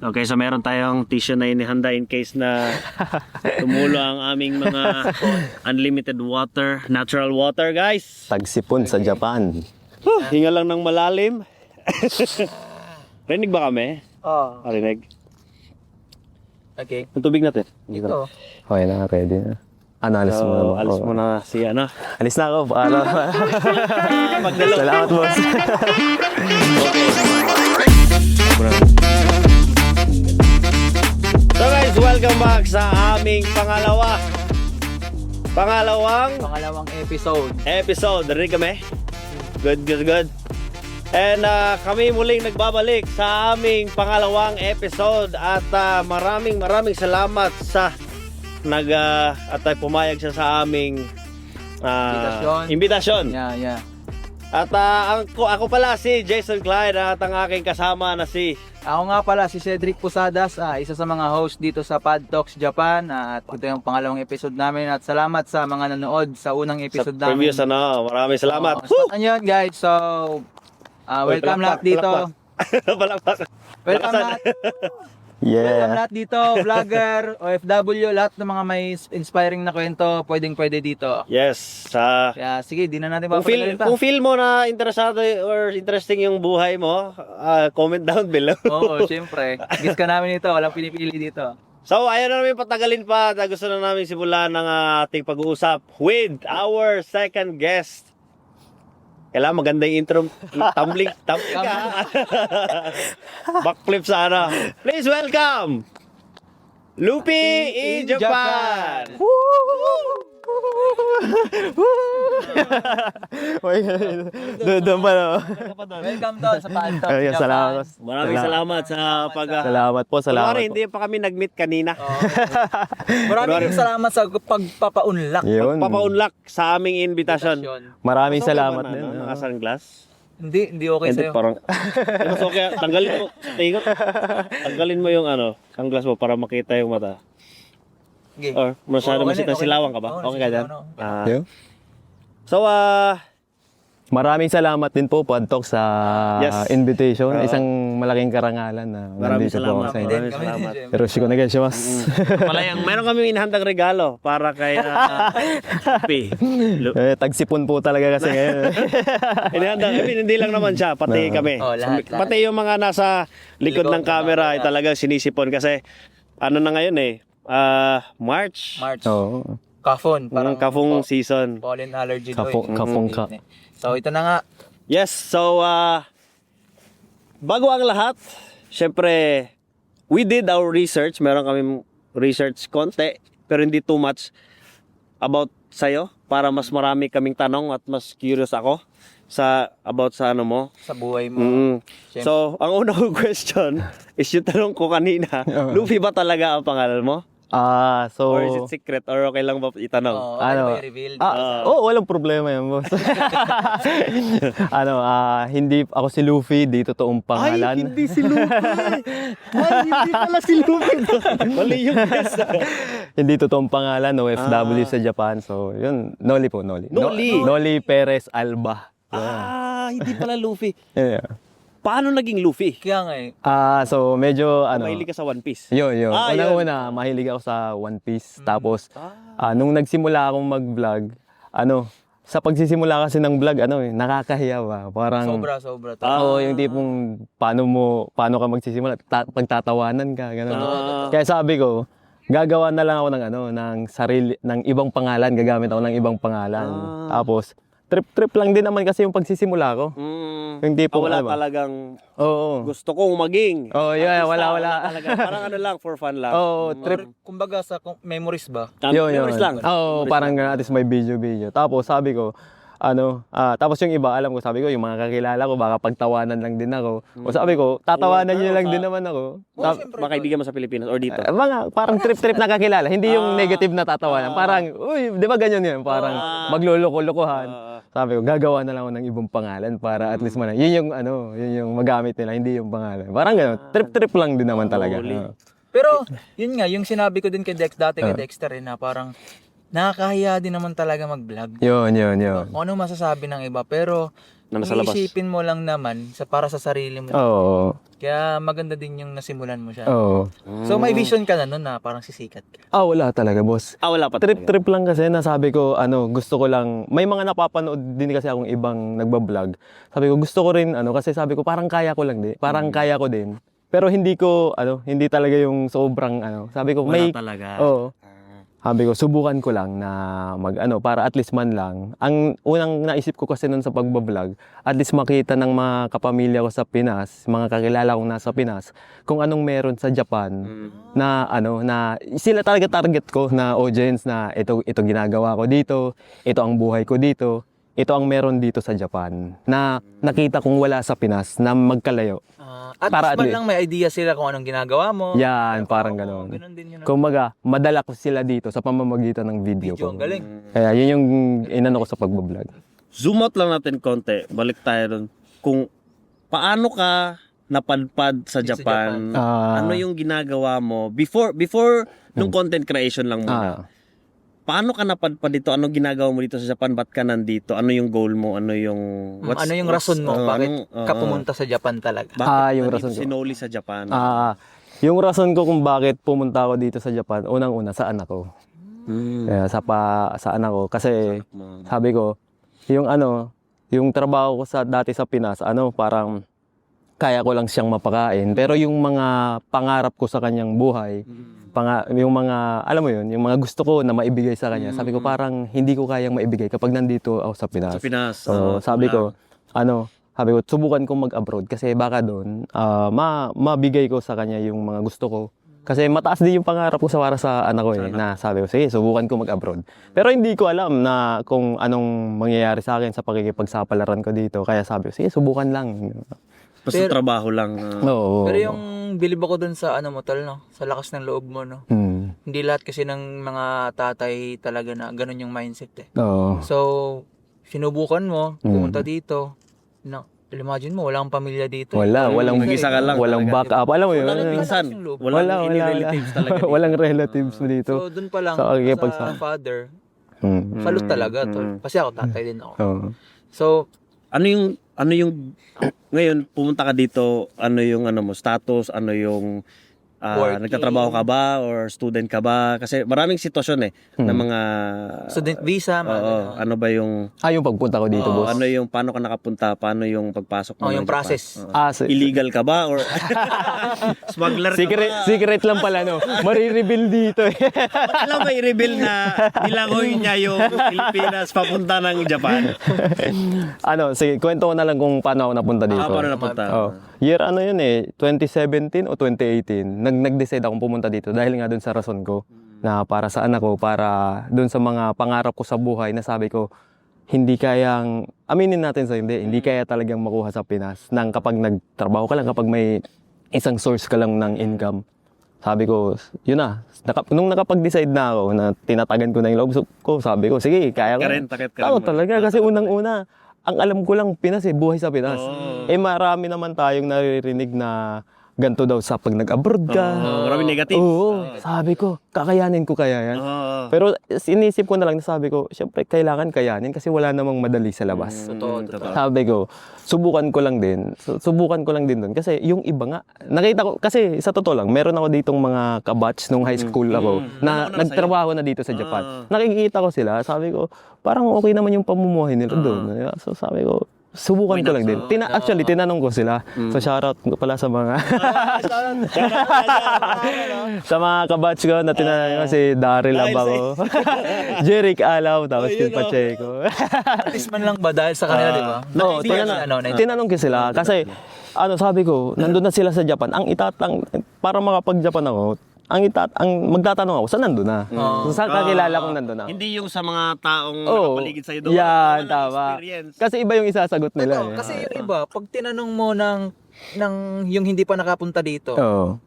Okay, so meron tayong tissue na inihanda in case na tumulo ang aming mga unlimited water, natural water, guys. Tagsipon sa Japan. Hinga lang ng malalim. Rinig ba kami? Oo. Rinig. Okay. Ang tubig natin. Ito. Okay na, ready na. Ano, alis mo na. So, alis mo na si ano. Alis na ako. Para. Salamat, boss. So guys, welcome back sa aming pangalawang episode. Rinig kami? Good. And kami muling nagbabalik sa aming pangalawang episode at maraming salamat sa at pumayag siya sa aming imbitasyon. Yeah. At ako pala si Jason Clyde at ang aking kasama na si Ako nga pala si Cedric Posadas, isa sa mga host dito sa Pod Talks Japan, at ito yung pangalawang episode namin, at salamat sa mga nanood sa unang episode sa namin. previous maraming salamat. So, yun guys, so welcome lahat dito. Palakpak. Welcome lahat. Welcome Yeah. lahat dito, vlogger, OFW, lahat ng mga may inspiring na kwento, pwede dito. Yes, Kaya sige, di na natin papagalitan pa. kung feel mo na interesado or interesting yung buhay mo, comment down below. Oo, syempre. Guess ka namin ito, walang pinipili dito. So, ayaw na namin patagalin pa. Gusto na namin simulan ng ating pag-uusap with our second guest. Kailangan maganda yung intro. Tumbling ka. Backflip sana. Please welcome Luffy in Japan. Doon pa na. Welcome to sa Pod Talks Ay, Japan. salamat. Maraming salamat sa Salamat po, salamat Kunwari, po. hindi pa kami nag-meet kanina. Maraming salamat sa pagpapaunlak. Yun. Papaunlak sa aming invitation. Maraming Mas okay salamat ba na, din. ano, Naka-sunglass? Hindi okay Hindi, sa'yo. parang mas okay. Tanggalin mo. Tingin, tanggalin mo yung sunglass mo para makita yung mata. Okay. Or masyado Okay, masita okay. silawang ka ba? Oo, Okay ka dyan? nasilawan Yun. So, Maraming salamat din po, Pod Talks, sa Yes. invitation. Oo. Isang malaking karangalan na Maraming nandito po salamat. ako sa inyo. Maraming salamat. Pero shiko na guys, mas. pala yung, meron kami inahandang regalo para kay Luffy. Tagsipon po talaga kasi ngayon. Inahandang, I mean, hindi lang naman siya, pati kami. Oh, lahat. Pati yung mga nasa likod Likod ng ng camera ay camera. talagang sinisipon kasi ano na ngayon March. Oo. Kafon. Parang Kafong season. pollen allergy Kapong ka. So ito na nga. Yes, so bago ang lahat, syempre we did our research. Meron kaming research konti, pero hindi too much about sa'yo para mas marami kaming tanong at mas curious ako about sa ano mo. Sa buhay mo. Siyempre. So, ang una kong question is yung tanong ko kanina, Luffy ba talaga ang pangalan mo? So... Or is it secret? Or okay lang ba itanong? Oo, Ano? may revealed. Walang problema yan, boss. Hindi ako si Luffy, di totoong pangalan. Hindi si Luffy! Hindi pala si Luffy! Mali yung guess. Hindi totoong pangalan, OFW sa Japan. So, yun, Noli po, Noli. Noli? Noli Perez Alba. Hindi pala Luffy. Yeah. Paano naging Luffy? Kaya nga eh. So, medyo, Mahilig ka sa One Piece. Yun. Yun. Una-una, mahilig ako sa One Piece. Tapos, nung nagsimula akong mag-vlog, sa pagsisimula kasi ng vlog, nakakahiya ba? Parang, Sobra. oo, yung tipong, paano ka magsisimula? Pagtatawanan ka, gano'n. Kaya sabi ko, gagawa na lang ako ng sarili, ng ibang pangalan, gagamit ako ng ibang pangalan. Tapos, trip lang din naman kasi yung pagsisimula ko. Yung tipong, Wala ano ba? talagang Oo. gusto kong maging. Oh, yeah, artista. wala. Talaga. Parang lang, for fun lang. Oo, trip. Kumbaga sa memories ba? Yun. Memories lang. Oo, parang gano'n, at least may video. Tapos sabi ko, tapos yung iba, alam ko, sabi ko, yung mga kakilala ko, baka pagtawanan lang din ako. O sabi ko, tatawanan nyo lang din naman ako. Baka kaibigan mo sa Pilipinas or dito. Mga parang trip na kakilala, hindi yung negative na tatawanan. Parang, uy, di ba ganyan yan? Parang magluloko-lokohan. Sabi ko, gagawa na lang ako ng ibang pangalan para at least yun yung magamit nila, hindi yung pangalan. Parang gano'n, trip lang din naman talaga. Pero, yun nga, yung sinabi ko din kay dati kay Dexter na parang nakakahiya din naman talaga mag-vlog. Yun. Kung ano masasabi ng iba, pero na nasa labas. Iisipin mo lang naman para sa sarili mo. Oo. Kaya maganda din yung nasimulan mo siya. Oo. So may vision ka na nun na parang sisikat ka. Wala talaga, boss. Wala pa talaga. Trip lang kasi nasabi ko, gusto ko lang, may mga napapanood din kasi akong ibang nagbablog. Sabi ko, gusto ko rin, kasi sabi ko, parang kaya ko lang din. Parang kaya ko din. Pero hindi hindi talaga yung sobrang, sabi ko, Wala talaga. Oo. Sabi ko, subukan ko lang na para at least man lang. Ang unang naisip ko kasi nun sa pagbablog, at least makita ng mga kapamilya ko sa Pinas, mga kakilala kong nasa Pinas, kung anong meron sa Japan na na sila talaga target ko na audience na ito ginagawa ko dito, ito ang buhay ko dito, ito ang meron dito sa Japan na nakita kong wala sa Pinas na magkalayo. At Para least man at lang may idea sila kung anong ginagawa mo. Yan, parang gano'n. Ganun din yun. Kumbaga, madala ko sila dito sa pamamagitan ng video ko. Ang galing. Kaya yun yung inano ko sa pagbablog. Zoom out lang natin konti. Balik tayo dun. Kung paano ka napadpad sa Dito sa Japan, Japan. ano yung ginagawa mo before nung content creation lang muna. Paano ka napadpad dito? Anong ginagawa mo dito sa Japan? Ba't ka nandito? Ano yung goal mo? Ano yung Ano yung rason mo? Bakit ka pumunta sa Japan talaga? Bakit yung nandito rason ko. sinoli sa Japan? Yung rason ko kung bakit pumunta ako dito sa Japan, unang-una sa anak ko. Kaya sa anak ko kasi sabi ko, yung trabaho ko dati sa Pinas, parang kaya ko lang siyang mapakain, pero yung mga pangarap ko sa kanyang buhay, yung mga alam mo yun, yung mga gusto ko na maibigay sa kanya, sabi ko parang hindi ko kayang maibigay kapag nandito ako sa Pinas. Sa Pinas. So, sabi ko, subukan kong mag-abroad kasi baka doon mabigay ko sa kanya yung mga gusto ko. Kasi mataas din yung pangarap ko para sa anak ko na sabi ko, sige, subukan ko mag-abroad. Pero hindi ko alam na kung anong mangyayari sa akin sa pakikipagsapalaran ko dito. Kaya sabi ko, sige, subukan lang. Basta trabaho lang. Oo. Pero yung bilib ako dun sa mo tol, no? Sa lakas ng loob mo, no? Hindi lahat kasi ng mga tatay talaga na ganun yung mindset eh. Oo. So, sinubukan mo, pumunta dito. Imagine mo, walang pamilya dito. Walang Mag-isa ka lang walang talaga. backup. Alam mo yun? Walang pinsan. Walang any relatives talaga dito. Walang relatives mo dito. So, dun pa lang, Sa sa pakikipagsa- father, salute talaga, tol. Kasi ako, tatay din ako. Oo. So, Ano yung ngayon pumunta ka dito, ano yung mo status, ano yung Working. nagtatrabaho ka ba or student ka ba? Kasi maraming sitwasyon ng mga student visa, mga oo, ganun. ano ba yung Yung pagpunta ko dito, boss. ano yung paano ka nakapunta, paano yung pagpasok mo yung ng Japan? process. Oo. Illegal ka ba or smuggler ka ba? Secret lang pala, no? Marireveal dito eh. Alam ba i-reveal na nilangoy niya yung Pilipinas papunta ng Japan? Sige, kwento ko na lang kung paano ako napunta dito. Paano napunta? Year 2017 o 2018, nag-decide akong pumunta dito dahil nga dun sa rason ko na para sa anak ko, para dun sa mga pangarap ko sa buhay na sabi ko, hindi kayang, aminin natin sa hindi kaya talagang makuha sa Pinas nang kapag nagtrabaho ka lang, kapag may isang source ka lang ng income. Sabi ko, yun na. Nung nakapag-decide na ako na tinatagan ko na yung loob ko, sabi ko, sige, kaya ko. Takit ka Tao rin. talaga kasi unang-una, ang alam ko lang Pinas buhay sa Pinas. Oh. Marami naman tayong naririnig na ganito daw sa pag nag-abroad ka. Marami negative. Oo. Sabi ko, kakayanin ko kaya yan. Pero sinisip ko na lang, sabi ko, syempre kailangan kayanin kasi wala namang madali sa labas. Totoo. Sabi ko, subukan ko lang din. Subukan ko lang din doon. Kasi yung iba nga, nakita ko, kasi sa totoo lang, meron ako ditong mga kabatch nung high school ako na nagtrabaho na dito sa Japan. Nakikita ko sila, sabi ko, parang okay naman yung pamumuhay nila doon. So sabi ko, subukan ko lang din. Actually, tinanong ko sila. So shoutout ko pala sa mga sa mga kabatch ko na tinanong ko si Daryl Abaco, Jeric Alaw, tapos si Pacheco. At least man lang ba dahil sa kanila, di ba? No, tinanong ko sila kasi sabi ko, nandun na sila sa Japan. Ang itatang para makapag-Japan ako, ang magtatanong ako, saan nandun na? So, saan kakilala kong nandun na? Hindi yung sa mga taong nakapaligid sa'yo doon. Yan, tama. Kasi iba yung isasagot nila. Kasi yung iba, pag tinanong mo ng yung hindi pa nakapunta dito,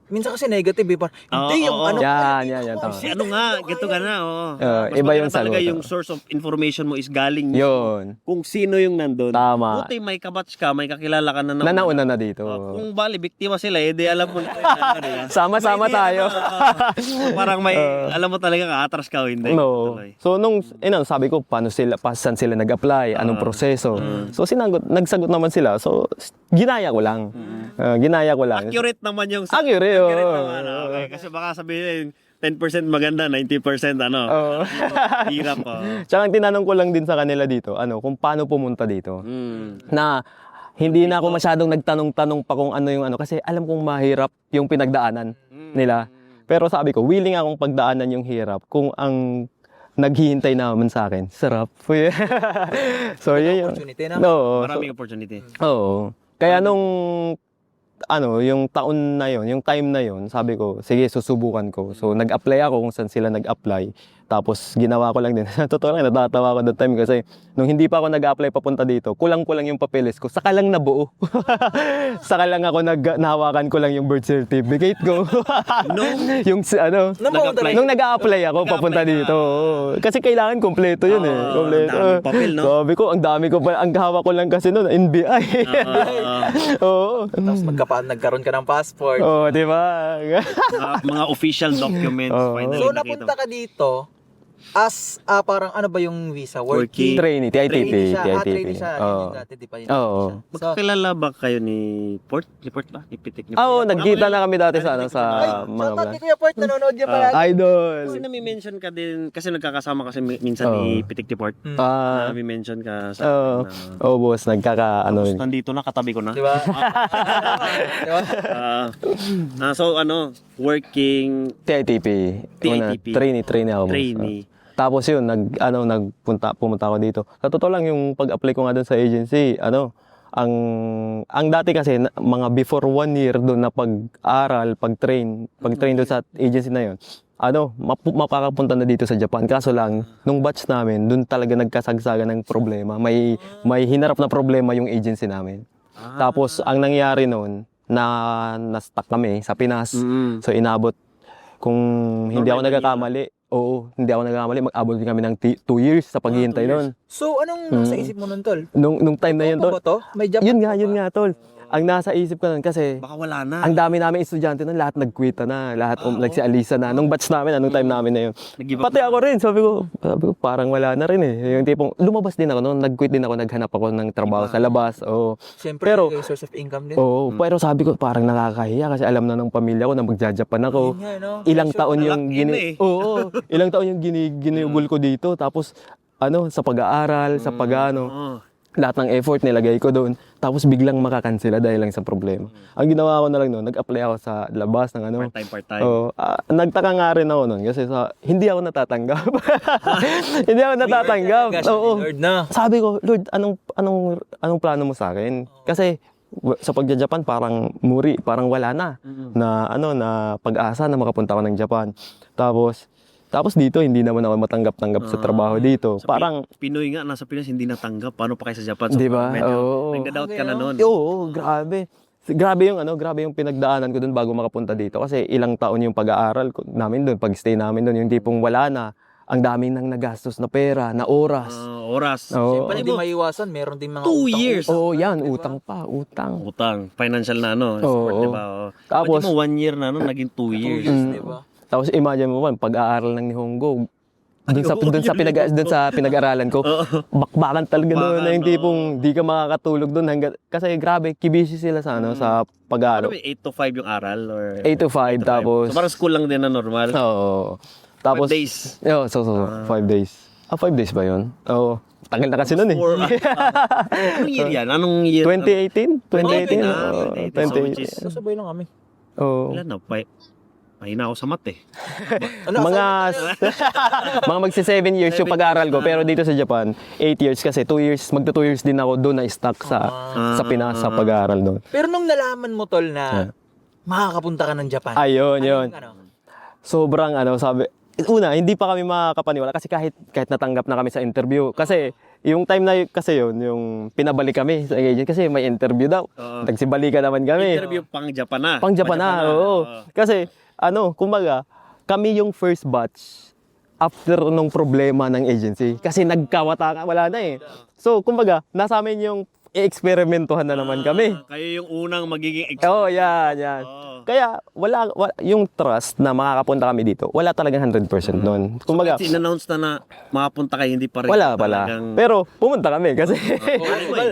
minsan kasi negative eh. Parang, hindi yung oo. ano. Yan, tama. Si ano nga, gito ka na, oo. Mas iba yung maganda talaga sagot, yung source of information mo is galing Yun. kung sino yung nandun. Tama. Buti may kabatch ka, may kakilala ka na Na nauna na dito. kung bali, biktima sila, di alam mo na diba? Sama-sama May tayo. parang may, alam mo talaga ka-atras ka o hindi. No. Tuloy. So nung sabi ko saan sila nag-apply, anong proseso. So nagsagot naman sila. So ginaya ko lang. Ginaya ko lang. Accurate naman yung Accurate, oo. naman, okay. Kasi baka sabihin 10% maganda, 90% ano. Hirap pa. Tsaka ang tinanong ko lang din sa kanila dito, kung paano pumunta dito. Na hindi na ako masyadong nagtanong-tanong pa kung ano yung kasi alam kong mahirap yung pinagdaanan nila. Pero sabi ko, willing akong pagdaanan yung hirap kung ang naghihintay naman sa akin. Sarap. So, yun yung... Opportunity na. Oo. Maraming opportunity. Oo. Kaya nung yung taon na yon, yung time na yon, sabi ko, sige, susubukan ko. So, nag-apply ako kung saan sila nag-apply. Tapos, ginawa ko lang din. Totoo lang, natatawa ko that time kasi nung hindi pa ako nag-apply papunta dito, kulang-kulang yung papeles ko. Saka lang nabuo. Saka lang ako nahawakan ko lang yung birth certificate ko. Yung Nag-apply. nung nag-apply ako papunta dito. Oo. Kasi kailangan kompleto yun eh. Kompleto. Ang daming papel, no? Sabi ko, ang dami ko pa. Ang hawak ko lang kasi noon, NBI. Oo. Tapos nagkaroon ka ng passport. Oo, di ba? Mga official documents. Finally, So, nakita napunta ka dito as parang ano ba yung visa? Working. Trainee, TITP. Trainee siya. TITP. Trainee siya. Oo. Hindi dati, di pa yun. Oo. So, Magkakilala ba kayo ni Port? Ni Port ba? Ni Pitik? Ni Oo, nagkita na kami dati sa ay, mga shoutout kay Kuya Port, nanonood niya pala. idol. Kasi nami-mention ka din, kasi nagkakasama kasi minsan ni Pitik ni Port. Nami-mention ka sa akin na, boss, tapos nandito na, katabi ko na. Di ba? Di ba? So working TITP. TITP. Trainee ako. boss. trainee. Tapos yun, pumunta ako dito. Sa totoo lang, yung pag-apply ko nga doon sa agency, ang dati kasi, mga before 1 year doon na pag-aral, pag-train doon sa agency na yun, mapakapunta na dito sa Japan. Kaso lang, nung batch namin, doon talaga nagkasagsagan ng problema. May hinarap na problema yung agency namin. Tapos, ang nangyari noon, na-stuck kami sa Pinas. So, inabot, kung hindi ako nagkakamali, mag-abot kami ng 2 years sa paghihintay noon. So, anong nasa isip mo nun, Tol? Nung time na yun, Ano tol. ba to? May Japan Yun nga, tol. Ang nasa isip ko nun kasi, Baka wala na. ang dami namin estudyante nun, lahat nag-quit na, lahat nagsialisa na. Nung batch namin, anong time namin na yun. Nag-give up Pati ako rin, sabi ko, parang wala na rin eh. Yung tipong, lumabas din ako noon, nag-quit din ako, naghanap ako ng trabaho sa labas. Oo. Siyempre, Pero- source of income din. Oo, pero sabi ko, parang nakakahiya kasi alam na ng pamilya ko na magja-Japan ako. Yun nga, no? Ilang taon yung Lock in eh. Oo, ilang taon yung ginugol ko dito. Tapos, sa pag-aaral, sa Oo. lahat ng effort nilagay ko doon. Tapos biglang makakansela dahil lang sa problema. Ang ginawa ko na lang noon, nag-apply ako sa labas ng Part-time. Oo, nagtaka nga rin ako noon kasi hindi ako natatanggap. Hindi ako natatanggap. Gosh, Oo. Lord na. Sabi ko, Lord, anong plano mo sa akin? Kasi sa pagja-Japan parang parang wala na na pag-asa na makapunta ako ng Japan. Tapos dito, hindi naman ako matanggap-tanggap sa trabaho dito. Parang, Pinoy nga, nasa Pinas, hindi natanggap. Paano pa kayo sa Japan? Di ba? Medyo Oo. nagda-doubt ka na nun. oo, grabe. Grabe yung pinagdaanan ko doon bago makapunta dito. Kasi ilang taon yung pag-aaral namin doon, pag-stay namin doon. Yung tipong wala na. Ang daming nang nagastos na pera, na oras. Oras. Oo. Siyempre, hindi maiwasan. Meron din mga 2 years. Oo, yan. Utang pa. Utang. Utang. Financial na support, Oo. di ba? Tapos- Pwede mo 1 year na, naging 2 years. di ba? Tapos imagine mo man, pag-aaral ng Nihongo, doon sa pinag-aralan ko, bakbakan talaga doon na yung tipong di ka makakatulog doon kasi grabe, kibisi sila sa sa Ano pag-aaral. ba, 8 to 5 yung aral? Or 8 to 5 tapos So parang school lang din na normal. Oo. Tapos 5 days. Oo, 5 days. 5 days ba 'yun? Oo. Tagal na kasi noon eh. Anong year yan? Anong year? 2018? 2018? Oo, 2018. 2018. Sasabay lang kami. Oo. Ilan na? Mahina ako sa math eh. Mga magsi 7 years yung pag-aaral ko pero dito sa Japan 8 years kasi 2 years magto 2 years din ako doon na stuck sa Pinas sa pag-aaral doon. Pero nung nalaman mo, Tol, na makakapunta ka ng Japan. Ayun, yun. Ano? Sobrang sabi, una, hindi pa kami makakapaniwala kasi kahit natanggap na kami sa interview. Kasi yung time na kasi yun, yung pinabalik kami sa agent kasi may interview daw. Oo. Nagsibalikan naman kami. Interview pang Japan na. Pang Japan na, oo. Kasi, kumbaga, kami yung first batch after nung problema ng agency. Kasi nagkawata wala na eh. So, kumbaga, nasa amin yung i-experimentuhan na naman kami. Kayo yung unang magiging Oo, yan. Oo. Kaya, wala, yung trust na makakapunta kami dito, wala talagang 100% nun. Kumbaga, Kasi in-announce na makapunta kayo, hindi pa rin wala. talagang- Pero, pumunta kami kasi,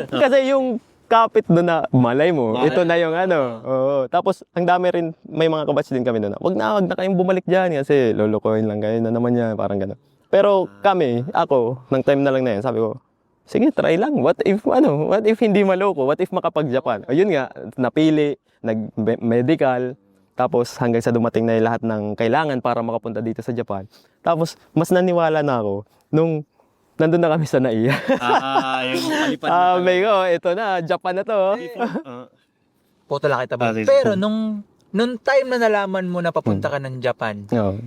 kasi yung kapit doon na malay mo, ito na yung Oo. Tapos, ang dami rin, may mga kabatch din kami doon na, wag na kayong bumalik dyan kasi lulukoyin lang kayo na naman yan, parang gano'n. Pero kami, ako, ng time na lang na yun, sabi ko, sige, try lang. What if hindi maloko? What if makapag-Japan? Ayun nga, napili, nag-medical, tapos hanggang sa dumating na yung lahat ng kailangan para makapunta dito sa Japan. Tapos, mas naniwala na ako nung nandun na kami sa NAIA. Yung palipad na. May ko, ito na, Japan na to. Puto lang kita ba? Ah, sige. Pero nung time na nalaman mo na papunta ka ng Japan, Oo.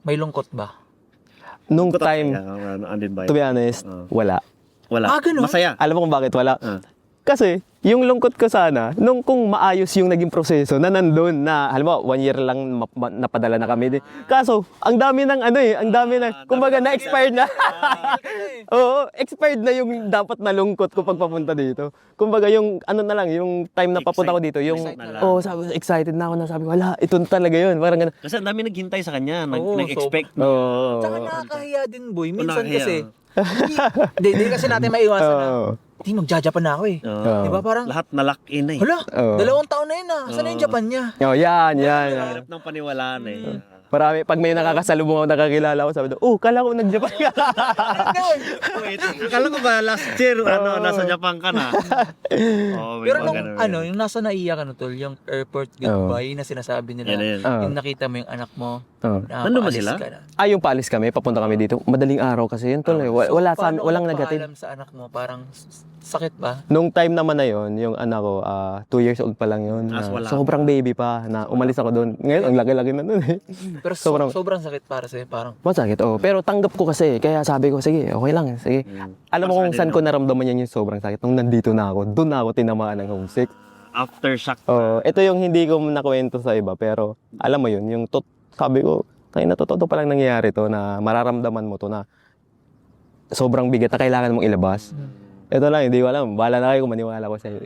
may lungkot ba? Nung time, Andin ba? to be honest, wala. Wala. Ganun? Masaya. Alam mo kung bakit wala? Ah. Kasi, yung lungkot ko sana, nung kung maayos yung naging proseso na nandun na, alam mo, 1 year lang napadala na kami din. Kaso, ang dami ng ang dami ng, kumbaga na-expired na. Oo, expired na yung dapat na lungkot ko pag papunta dito. Kumbaga yung, na lang, yung time na papunta ko dito, yung, sabi, excited na ako na sabi ko, wala, ito talaga yun. Parang gano'n. Kasi ang dami naghintay sa kanya, Oo, nag-expect. Oo. Tsaka nakakahiya din, boy. Minsan Nakakahiya. kasi, hindi kasi natin maiwasan na, Oo. hindi, mag-Japan na ako eh. Oo. Di ba parang, Lahat na lock in na eh. hala, Oo. 2 taon na yun ah. Saan na yung Japan niya? Oh, yan. Hirap ng paniwalaan eh. Marami, pag may nakakasalubong ako, nakakilala ko, sabi doon, kala ko nag-Japan ka. Wait, akala ko ba last year, nasa Japan ka na? Oh, Pero nung, yung nasa naiya ka na tol, yung airport goodbye na sinasabi nila, Yan, yan. yung nakita mo yung anak mo, Oo. Nandun ba paalis sila? ka na. Yung paalis kami, papunta kami dito. Madaling araw kasi yun, tol. Wala sa paano walang ka naghatid. nagpaalam sa anak mo? Parang sakit ba? Nung time naman na yon, yung anak ko, 2 years old pa lang yun. Wala. Sobrang baby pa, na umalis ako doon. Ngayon, ang laki-laki na doon eh. Pero sobrang sakit para sa'yo. Parang, Masakit, Pero tanggap ko kasi, kaya sabi ko, sige, okay lang, sige. Alam mo kung saan ko naramdaman yan yung sobrang sakit. Nung nandito na ako, doon na ako tinamaan ng homesick. Aftershock. Ito yung hindi ko nakwento sa iba, pero alam mo yun, sabi ko, kaya na totoo pa lang nangyayari to, na mararamdaman mo to na sobrang bigat na kailangan mong ilabas. Ito lang, hindi ko alam. Bahala na kayo kung maniwala ko sa iyo.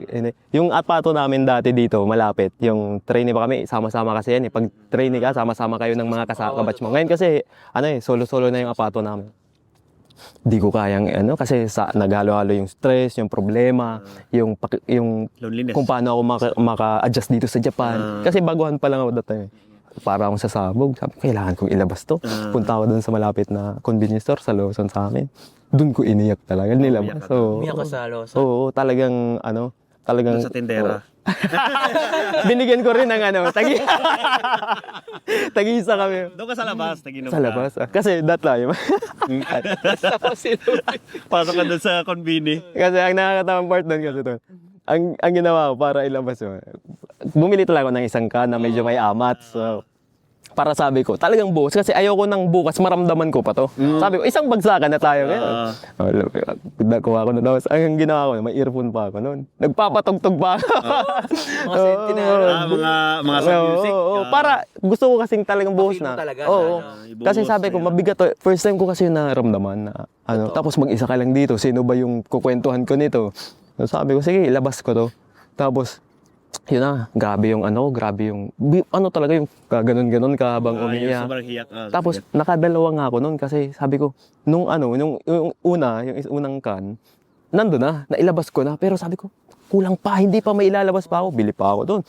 Yung apato namin dati dito, malapit. Yung trainee pa kami, sama-sama kasi yan. Pag trainee ka, sama-sama kayo ng mga kabatch mo. Ngayon kasi, solo-solo na yung apato namin. Di ko kayang, kasi naghalo-halo yung stress, yung problema, yung Loneliness. kung paano ako maka-adjust dito sa Japan. Kasi baguhan pa lang ako that time. Para akong sasabog. Sabi ko, kailangan kong ilabas to. Punta ako dun sa malapit na convenience store sa Lawson sa amin. Doon ko iniyak talaga. Nilabas. umiyak ka sa Lawson. Oo, talagang, talagang... Sa tindera. Binigyan ko rin ng tag-isa kami. Doon ka sa labas, naginom Sa labas. Kasi that time. Pasok ka doon sa conveni. Kasi ang nakakatawang part doon kasi doon. Ang ginawa ko para ilabas yun, bumili talaga ako ng isang can na medyo may amat. So, para sabi ko, talagang bukas. Kasi ayoko nang bukas, maramdaman ko pa to. Sabi ko, isang bagsakan na tayo ngayon. Nakuha ko na daw. Ang ginawa ko, may earphone pa ako noon. Nagpapatugtog pa ako. Mga sentinel. Mga sa music. Para gusto ko kasing talagang buhos Ma-feel mo na. talaga Oo. na, ibuhos Kasi sabi ko, mabigat to. First time ko kasi naramdaman na tapos mag-isa ka lang dito. Sino ba yung kukwentuhan ko nito? So, sabi ko, sige, ilabas ko to. Tapos, yun na, grabe yung talaga yung ganon-ganon ka habang umiiyak. Sobrang hiyak. Tapos, nakadalawa nga ako noon kasi sabi ko, yung unang kan, nandun na, nailabas ko na. Pero sabi ko, kulang pa, hindi pa may ilalabas pa ako. Bili pa ako doon.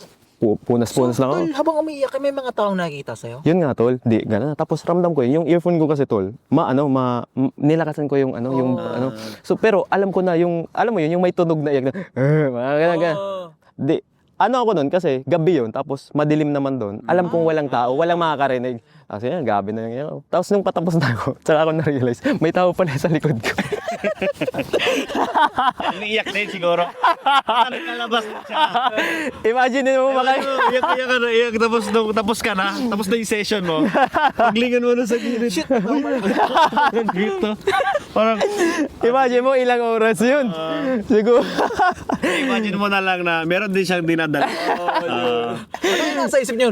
Punas-punas lang ako. Tol, habang umiiyak, may mga taong nakikita sa'yo? Yun nga, tol. Di, gano'n. Tapos ramdam ko yung earphone ko kasi, tol. Nilakasan ko yung So, pero alam ko na alam mo yun, yung may tunog na iyak na, mga ganun. Di, ako nun kasi, gabi yun. Tapos, madilim naman doon. Alam kong walang tao, walang makakarinig. Kasi yan, gabi na yung Tapos, nung patapos na ako, tsaka ako na-realize, may tao pala sa likod ko. Iniiyak din siguro. Nakalabas siya. Imagine mo Iyak. Tapos ka na. Tapos na yung session mo. Paglingan mo na sa gilid. Shit! Dito. Parang, Imagine mo ilang oras yun. Siguro. imagine mo na lang na meron din siyang dinadala. Ano yung nasa isip niyo?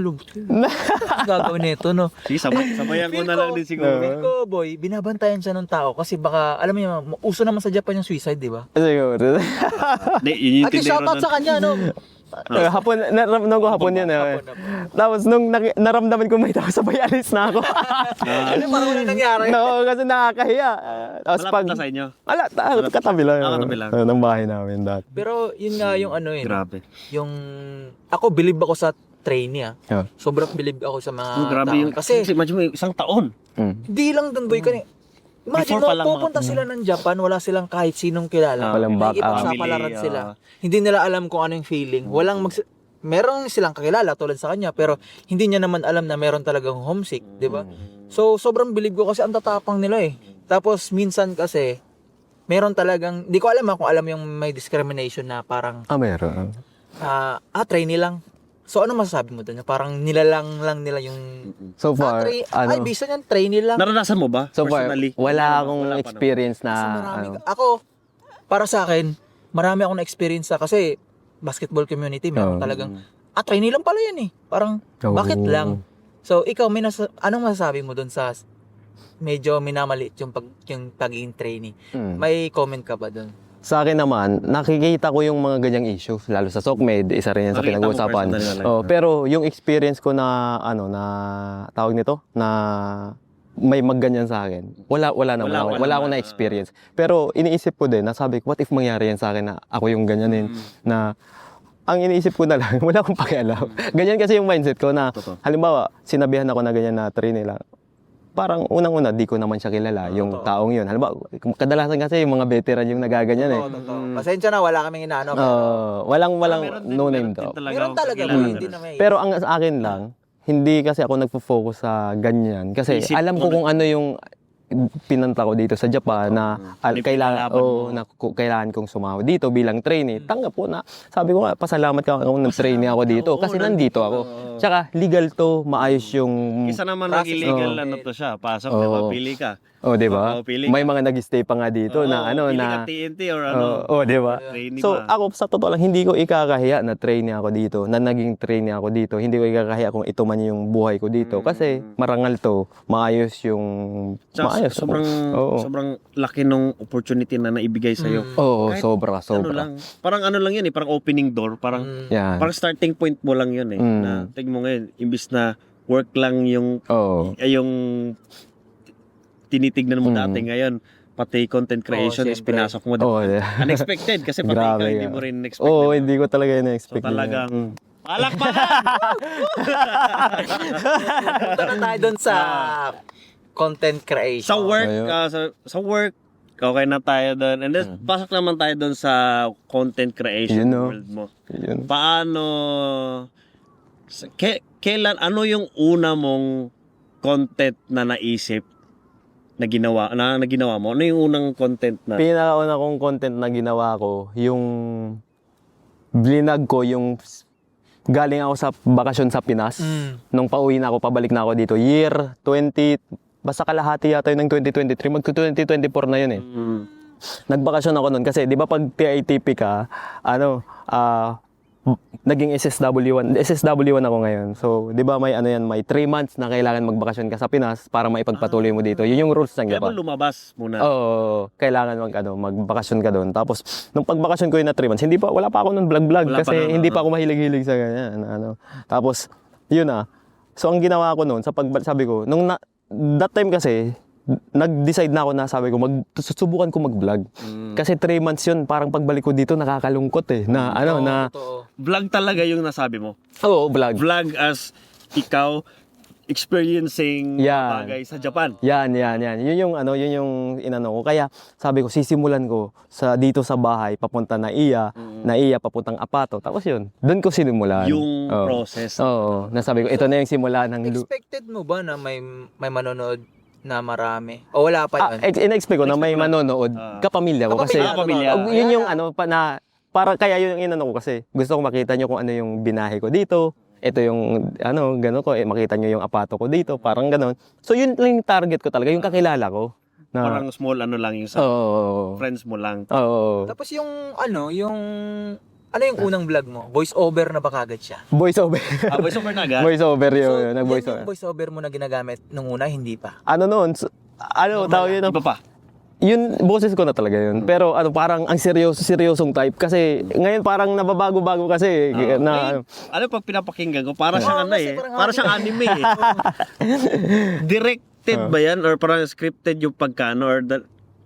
Gagawin nito, no? Sige, sabayan ko na lang din siguro. Feel ko, boy, binabantayan siya ng tao kasi baka, alam mo yun, uso naman sa Japan yung suicide, di ba? Siguro. Hindi, yun yung Ate, tindero shoutout nun. sa kanya, no? Hapon, naramdaman ko hapon yun. Tapos nung naramdaman ko may tao, sabay alis na ako. Ano, parang wala nangyari. No, kasi nakakahiya. Tapos Malapit na sa inyo. Wala, katabi lang. Katabi lang. Ng bahay namin dati. Pero yun nga yung ano yun. Grabe. Yung, ako, believe ako sa trainee, ah. Yeah. Sobrang believe ako sa mga Grabe tao. yung, Kasi, imagine mo, isang taon. di lang doon, boy, imagine Before pa lang mo, pupunta sila ng Japan, wala silang kahit sinong kilala. Walang back up. Nakikipagpapalaran Family, sila. Hindi nila alam kung ano yung feeling. Meron silang kakilala tulad sa kanya, pero hindi niya naman alam na meron talagang homesick, di ba? So, sobrang believe ko kasi ang tatapang nila eh. Tapos, minsan kasi, meron talagang, di ko alam kung alam yung may discrimination na parang, Meron. trainee lang. So, ano masasabi mo doon? Parang nilalang lang nila yung, So far, ay, bisa niyan, trainee lang. Naranasan mo ba? so far, Personally? wala akong Wala pa experience Kasi na, marami, ako, para sa akin, marami akong na-experience kasi, basketball community, meron talagang, trainee lang pala yan eh. Parang, bakit lang? So, ikaw, anong masasabi mo doon sa medyo minamalit yung pagiging trainee? May comment ka ba doon? Sa akin naman, nakikita ko yung mga ganyang issues, lalo sa SOCMED, isa rin yan sa Nakita mo pinag-uusapan. personally. Pero yung experience ko na, tawag nito, na may magganyan sa akin, wala akong na-experience. Pero iniisip ko din, nasabi ko, what if mangyari yan sa akin na ako yung ganyanin, na ang iniisip ko na lang, wala akong pakialam. Ganyan kasi yung mindset ko na, Totoo. halimbawa, sinabihan ako na ganyan na trainee lang. Parang unang-una, di ko naman siya kilala, yung taong yun. Halimbawa, kadalasan kasi yung mga veteran yung nagaganyan eh. Totoo. Pasensya na, wala kaming inaano. Walang Meron din- no meron name din daw. Meron talaga, kakilala boy, na hindi rin. na may. Pero ang sa akin lang, hindi kasi ako nagfo-focus sa ganyan. Kasi Isip alam mo ko kung ano yung pinunta ko dito sa Japan na kailangan kailangan kong sumahod dito bilang trainee. Tanggap ko na. Sabi ko nga, pasalamat ka ako ng trainee ako dito kasi nandito ako. Tsaka legal to, maayos yung Isa naman nag-illegal na to siya. Pasok, pili ka. di ba? Pili May mga nag-stay pa nga dito na Pili na ka TNT or ano. di ba? Trainee So, ba? ako sa totoo lang, hindi ko ikakahiya na trainee ako dito, na naging trainee ako dito. Hindi ko ikakahiya kung ito man yung buhay ko dito. Kasi marangal to, maayos yung... Tsaka Maayos. sobrang laki nung opportunity na naibigay sa'yo. Oo, Kahit sobra. Ano lang, parang ano lang yun eh, parang opening door, parang Yan. parang starting point mo lang yun eh. Na tingin mo ngayon, imbis na work lang yung Oo. yung tinitignan mo dati ngayon, pati content creation is syempre. pinasok mo. Oo, Unexpected kasi pati Grabe ikaw hindi yan. mo rin expect. Oo, hindi ko talaga na-expect. So talagang yun. palakpakan! Punta na tayo doon sa content creation. Sa work, Ayun. sa work, okay na tayo doon. And then, pasok naman tayo doon sa content creation Yun, no? world mo. Yun. Paano, kailan, ano yung una mong content na naisip na ginawa mo? Ano yung unang content na? Pinakauna kong content na ginawa ko, yung vlog ko, yung galing ako sa bakasyon sa Pinas. Nung pauwi na ako, pabalik na ako dito. Year 20, basta kalahati yata yun ng 2023, mag-2024 na yun eh. Nagbakasyon ako noon kasi 'di ba pag TITP ka, naging SSW1 ako ngayon. So, 'di ba may may 3 months na kailangan magbakasyon ka sa Pinas para maipagpatuloy mo dito. Yun yung rules ng Kaya mo Japan. lumabas muna. Oo, kailangan magbakasyon ka doon. Tapos nung pagbakasyon ko yun na 3 months, wala pa ako nung vlog Wala pa kasi nun, hindi pa ako mahilig-hilig sa ganyan, Tapos yun So ang ginawa ko noon sabi ko, that time kasi nag-decide na ako na sabi ko susubukan ko mag-vlog. Kasi 3 months yun, parang pagbalik ko dito nakakalungkot eh. Totoo. Vlog talaga yung nasabi mo. Oo, vlog. Vlog as ikaw experiencing Yan. bagay sa Japan. Yan. Yun yung inano ko. Kaya sabi ko sisimulan ko dito sa bahay papunta na Iya papuntang Apato. Tapos yun, doon ko sinimulan. Yung Oo. process. Oo, nasabi ko ito na yung simula ng Expected mo ba na may manonood na marami? O wala pa yun? in-expect ko na may manonood kapamilya ko kasi Kapamilya. yun yung para kaya yun yung inano ko kasi gusto ko makita nyo kung ano yung binahe ko dito. Ito yung gano'n ko, makita nyo yung apato ko dito, parang gano'n. So yun lang yung target ko talaga, yung kakilala ko. Na, Parang small ano lang yung sa Oo. friends mo lang. Oo. Tapos yung yung unang vlog mo? Voice over na ba kagad siya? Voice over. Voice over na agad. Voice over yun. yan Nag-voice yung over. voice over mo na ginagamit nung una, hindi pa. Ano noon? Tawag yun? Iba pa. Yun, boses ko na talaga yun. Pero parang ang seryosong type. Kasi ngayon parang nababago-bago kasi. Na, Ano pag pinapakinggan ko, para siyang ano kasi eh. parang Para siyang anime eh. Directed ba yan? Or parang scripted yung pagkano? Or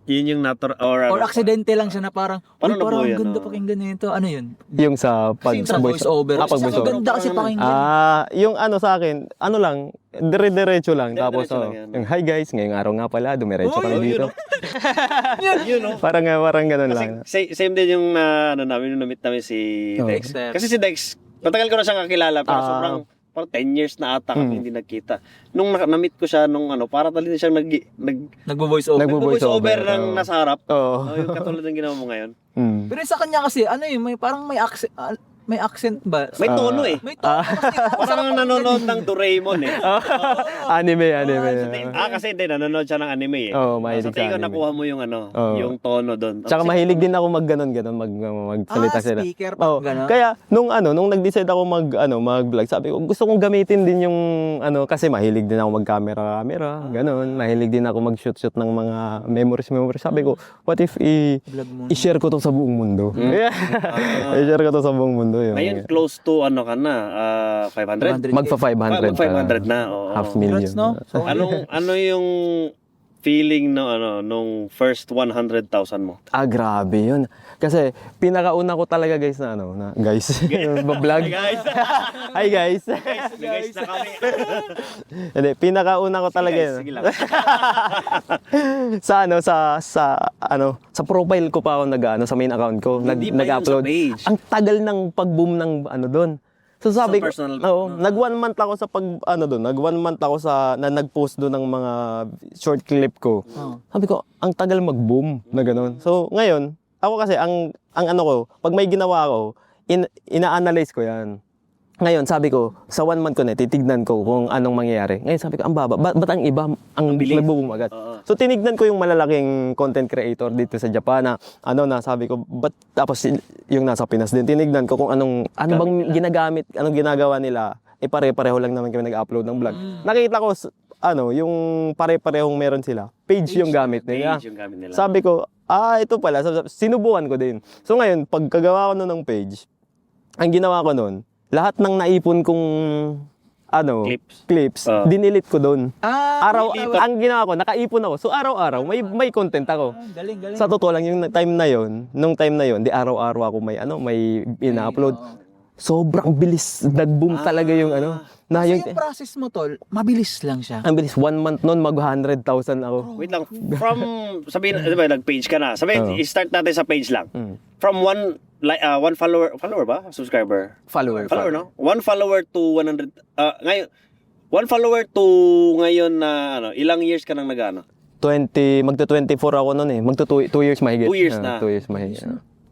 yun yung natural? Or aksidente lang siya na parang, Paano parang nabuo ang yan, ganda oh? pakinggan nito. Ano yun? yung sa Kasi sa voice over. pag voice over. Ganda kasi pakinggan. Yung ano sa akin, ano lang, dire-diretso lang. Tapos, Dire-diretso lang yan. yung hi guys, ngayong araw nga pala, dumiretso kami Yun, dito. Yun no? Parang ganun lang. Same din yung ano namin, nung na-meet namin si Oh. Dex. Dexter. Kasi si Dex, matagal ko na siyang kakilala, pero Ah. sobrang, parang 10 years na ata kami hindi nagkita. Nung na-meet ko siya, nung ano, para talaga siyang Nagbo-voice over. Nagbo-voice nag-voice over over, ng oo. nasa harap. Oo. Yung katulad ng ginawa mo ngayon. Mm. Pero sa kanya kasi, ano yun, parang may accent ba? May tono eh. May tono kasi. Parang nanonood ng Doraemon eh. Anime. Kasi hindi, nanonood siya ng anime eh. Oo, mahilig So, sa tingin ko anime. nakuha mo yung ano, Oo. yung tono doon. Tsaka mahilig din ako magsalita sila. Speaker Oh, pa, gano'n? kaya nung nag-decide ako mag-vlog, sabi ko gusto kong gamitin din yung kasi mahilig din ako mag-camera, ganun. Mahilig din ako mag-shoot ng mga memories. Sabi ko, what if Vlog mo. i-share ko to sa buong mundo? I-share ko to sa buong mundo yun. Ngayon, close to ano ka na, 500? Magfa 500. 500 na, oo. Half million. Congrats, no? So, Ano yung feeling no nung first 100,000 mo? Grabe yun. Kasi pinakauna ko talaga guys na guys, vlog. Hey guys. Hi guys. Guys na kami. Hindi, pinakauna ko talaga Guys, yun. sige lang. sa profile ko pa ako sa main account ko, Hindi pa yun nag-upload. sa page. Ang tagal ng pag-boom ng doon. So sabi ko, personal- nag 1 month ako sa nag 1 month ako na nag-post doon ng mga short clip ko. Sabi ko, ang tagal mag-boom na gano'n. So ngayon, ako kasi ang ano ko, pag may ginawa ako, ina-analyze ko 'yan. Ngayon, sabi ko, sa 1 month ko na, titignan ko kung anong mangyayari. Ngayon, sabi ko, ang baba. Ba't ang iba, ang bilis. nagbo-boom agad? Oo. So, tinignan ko yung malalaking content creator dito sa Japan na, sabi ko, tapos yung nasa Pinas din, tinignan ko kung ano bang ginagamit, anong ginagawa nila. Pare-pareho lang naman kami nag-upload ng vlog. Nakita ko, yung pare-parehong meron sila. Page yung gamit nila. Page yung gamit nila. Sabi ko, ito pala. Sinubukan ko din. So, ngayon, pagkagawa ko nun ng page, ang ginawa ko nun, lahat ng naipon kong clips dinilit ko doon. Ang ginawa ko, nakaipon ako. So araw-araw may content ako. Galing. Sa totoo lang yung time na yon, di araw-araw ako may ina-upload. Sobrang bilis, nag-boom talaga yung So yung process mo, tol, mabilis lang siya. Ang bilis, 1 month noon, mag 100,000 ako. Wait lang, sabihin, di ba, nag-page ka na. Sabihin, i-start natin sa page lang. From one follower ba? Subscriber? Follower, no? 1 follower to 100, ngayon, 1 follower to ngayon na, ilang years ka nang nag-ano? Magto-24 ako noon eh. Magto 2 years mahigit. 2 years na. 2 years mahigit.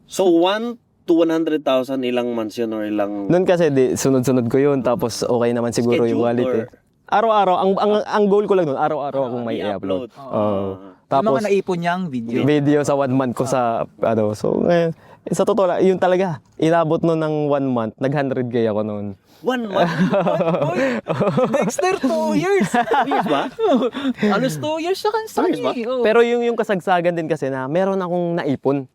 So, 1 to 100,000, ilang months yun or ilang... Noon kasi sunod-sunod ko yun, tapos okay naman siguro yung Schedule quality. or- Araw-araw, ang goal ko lang noon, araw-araw akong may i-upload. Yung Tapos mga naipon niyang video. video sa 1 month ko sa So ngayon, sa totoo lang, yun talaga, inabot noon ng 1 month, nag-100K ako noon. 1 month? Dexter, 2 years. 2 years ba? Alos 2 years sa kanya. Pero yung kasagsagan din kasi na meron akong naipon.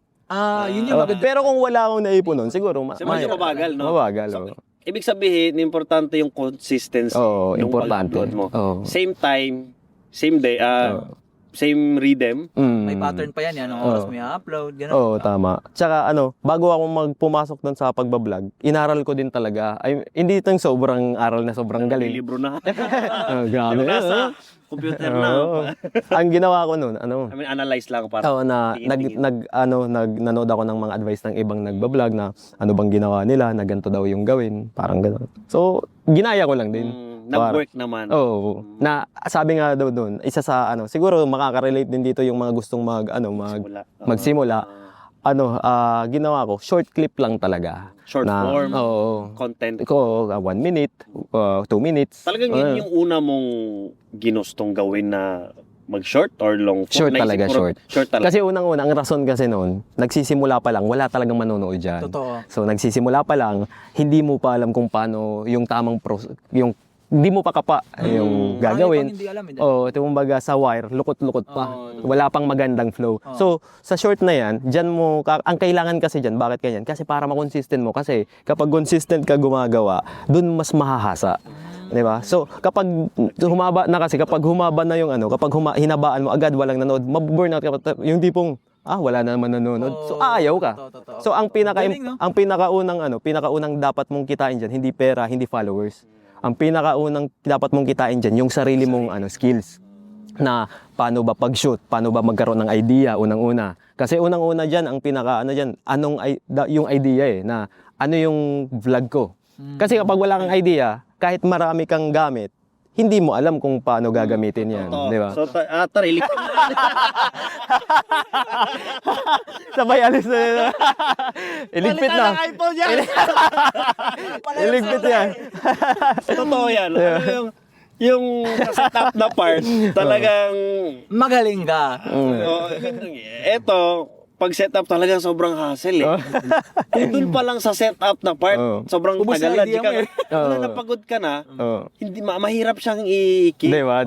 Yun yung maganda. Pero kung wala akong naipon noon, siguro Medyo mabagal, no? Mabagal, So, oo. ibig sabihin, importante yung consistency. Oo, nung importante. pag-upload mo. Oo. Same time, same day, same rhythm. May pattern pa yan. Anong oras mo i-upload. Ganun. Oo, tama. Tsaka bago ako pumasok doon sa pagbablog, inaral ko din talaga. Hindi itong sobrang aral na sobrang May galing. libro na. Grabe. Nasa computer na. Oo. Ang ginawa ko noon, I mean, analyze lang para. nanood ako ng mga advice ng ibang nagbablog na ano bang ginawa nila, na ganito daw yung gawin, parang gano'n. So, ginaya ko lang din. Nag-work naman. Oo. Na sabi nga daw doon, isa sa siguro makaka-relate din dito yung mga gustong magsimula. Ginawa ko, short clip lang talaga. Short form, Oo. content. Ko 1 minute, 2 minutes. Talagang yun yung una mong ginustong gawin na mag-short or long form? Short Naisip talaga, mo, short. Short talaga. Kasi unang-una, ang rason kasi noon, nagsisimula pa lang, wala talagang manonood dyan. Totoo. So nagsisimula pa lang, hindi mo pa alam kung paano yung tamang yung hindi mo pa kapa yung Marami pang gagawin. hindi alam, eh. Oo, ito kumbaga sa wire, lukot-lukot pa. Wala pang magandang flow. So, sa short na yan, dyan mo, ang kailangan kasi dyan, bakit ganyan? Kasi para makonsistent mo. Kasi kapag consistent ka gumagawa, dun mas mahahasa. Di ba? So, kapag humaba na kasi, kapag humaba na yung kapag hinabaan mo, agad walang nanood, maburnout ka. Yung tipong, wala na naman nanonood. So, ayaw ka. Totoo. So, ang Galing, no? pinakaunang dapat mong kitain dyan, hindi pera, hindi followers. Ang pinakaunang dapat mong kitain dyan, yung sarili mong skills. Na paano ba pag-shoot, paano ba magkaroon ng idea, unang-una. Kasi unang-una dyan, ang dyan, yung idea na ano yung vlog ko. Kasi kapag wala kang idea, kahit marami kang gamit, hindi mo alam kung paano gagamitin yan. Di ba? So, tara, Sabay alis na nila. Iligpit na. iPhone yan! Iligpit yan. Totoo yan. Ano yung sa setup na part, talagang, Magaling ka. eto, pag setup talagang sobrang hassle Kung dun pa lang sa setup na part, sobrang Ubus tagal na na. idea mo Wala napagod ka na, Oo. hindi mahirap siyang i-keep. Di ba?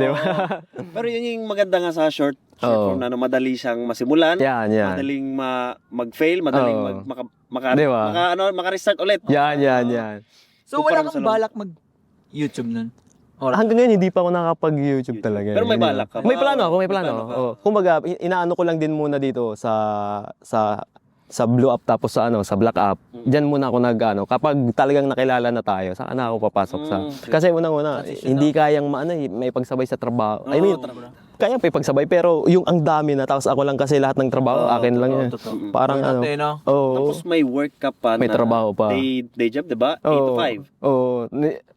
Pero yun yung maganda nga sa short form na madali siyang masimulan, Yan. madaling mag-fail, madaling Di ba? maka-restart ulit. Yan. So, Kumpara wala sa kang balak mag-YouTube nun? Hanggang ngayon, hindi pa ako nakapag-YouTube talaga. Pero may balak ka ba? May plano ako. May plano ka? Oo. Kumbaga, inaano ko lang din muna dito sa Blue Up tapos sa Black Up. Diyan muna ako kapag talagang nakilala na tayo, saka na ako papasok kasi unang-una, hindi kayang may pagsabay sa trabaho. I mean, kaya pa ipagsabay pero yung ang dami na tapos ako lang kasi lahat ng trabaho akin lang yan. Parang Tapos may work ka pa may na trabaho pa. Day job, diba? 8 to 5. Oo.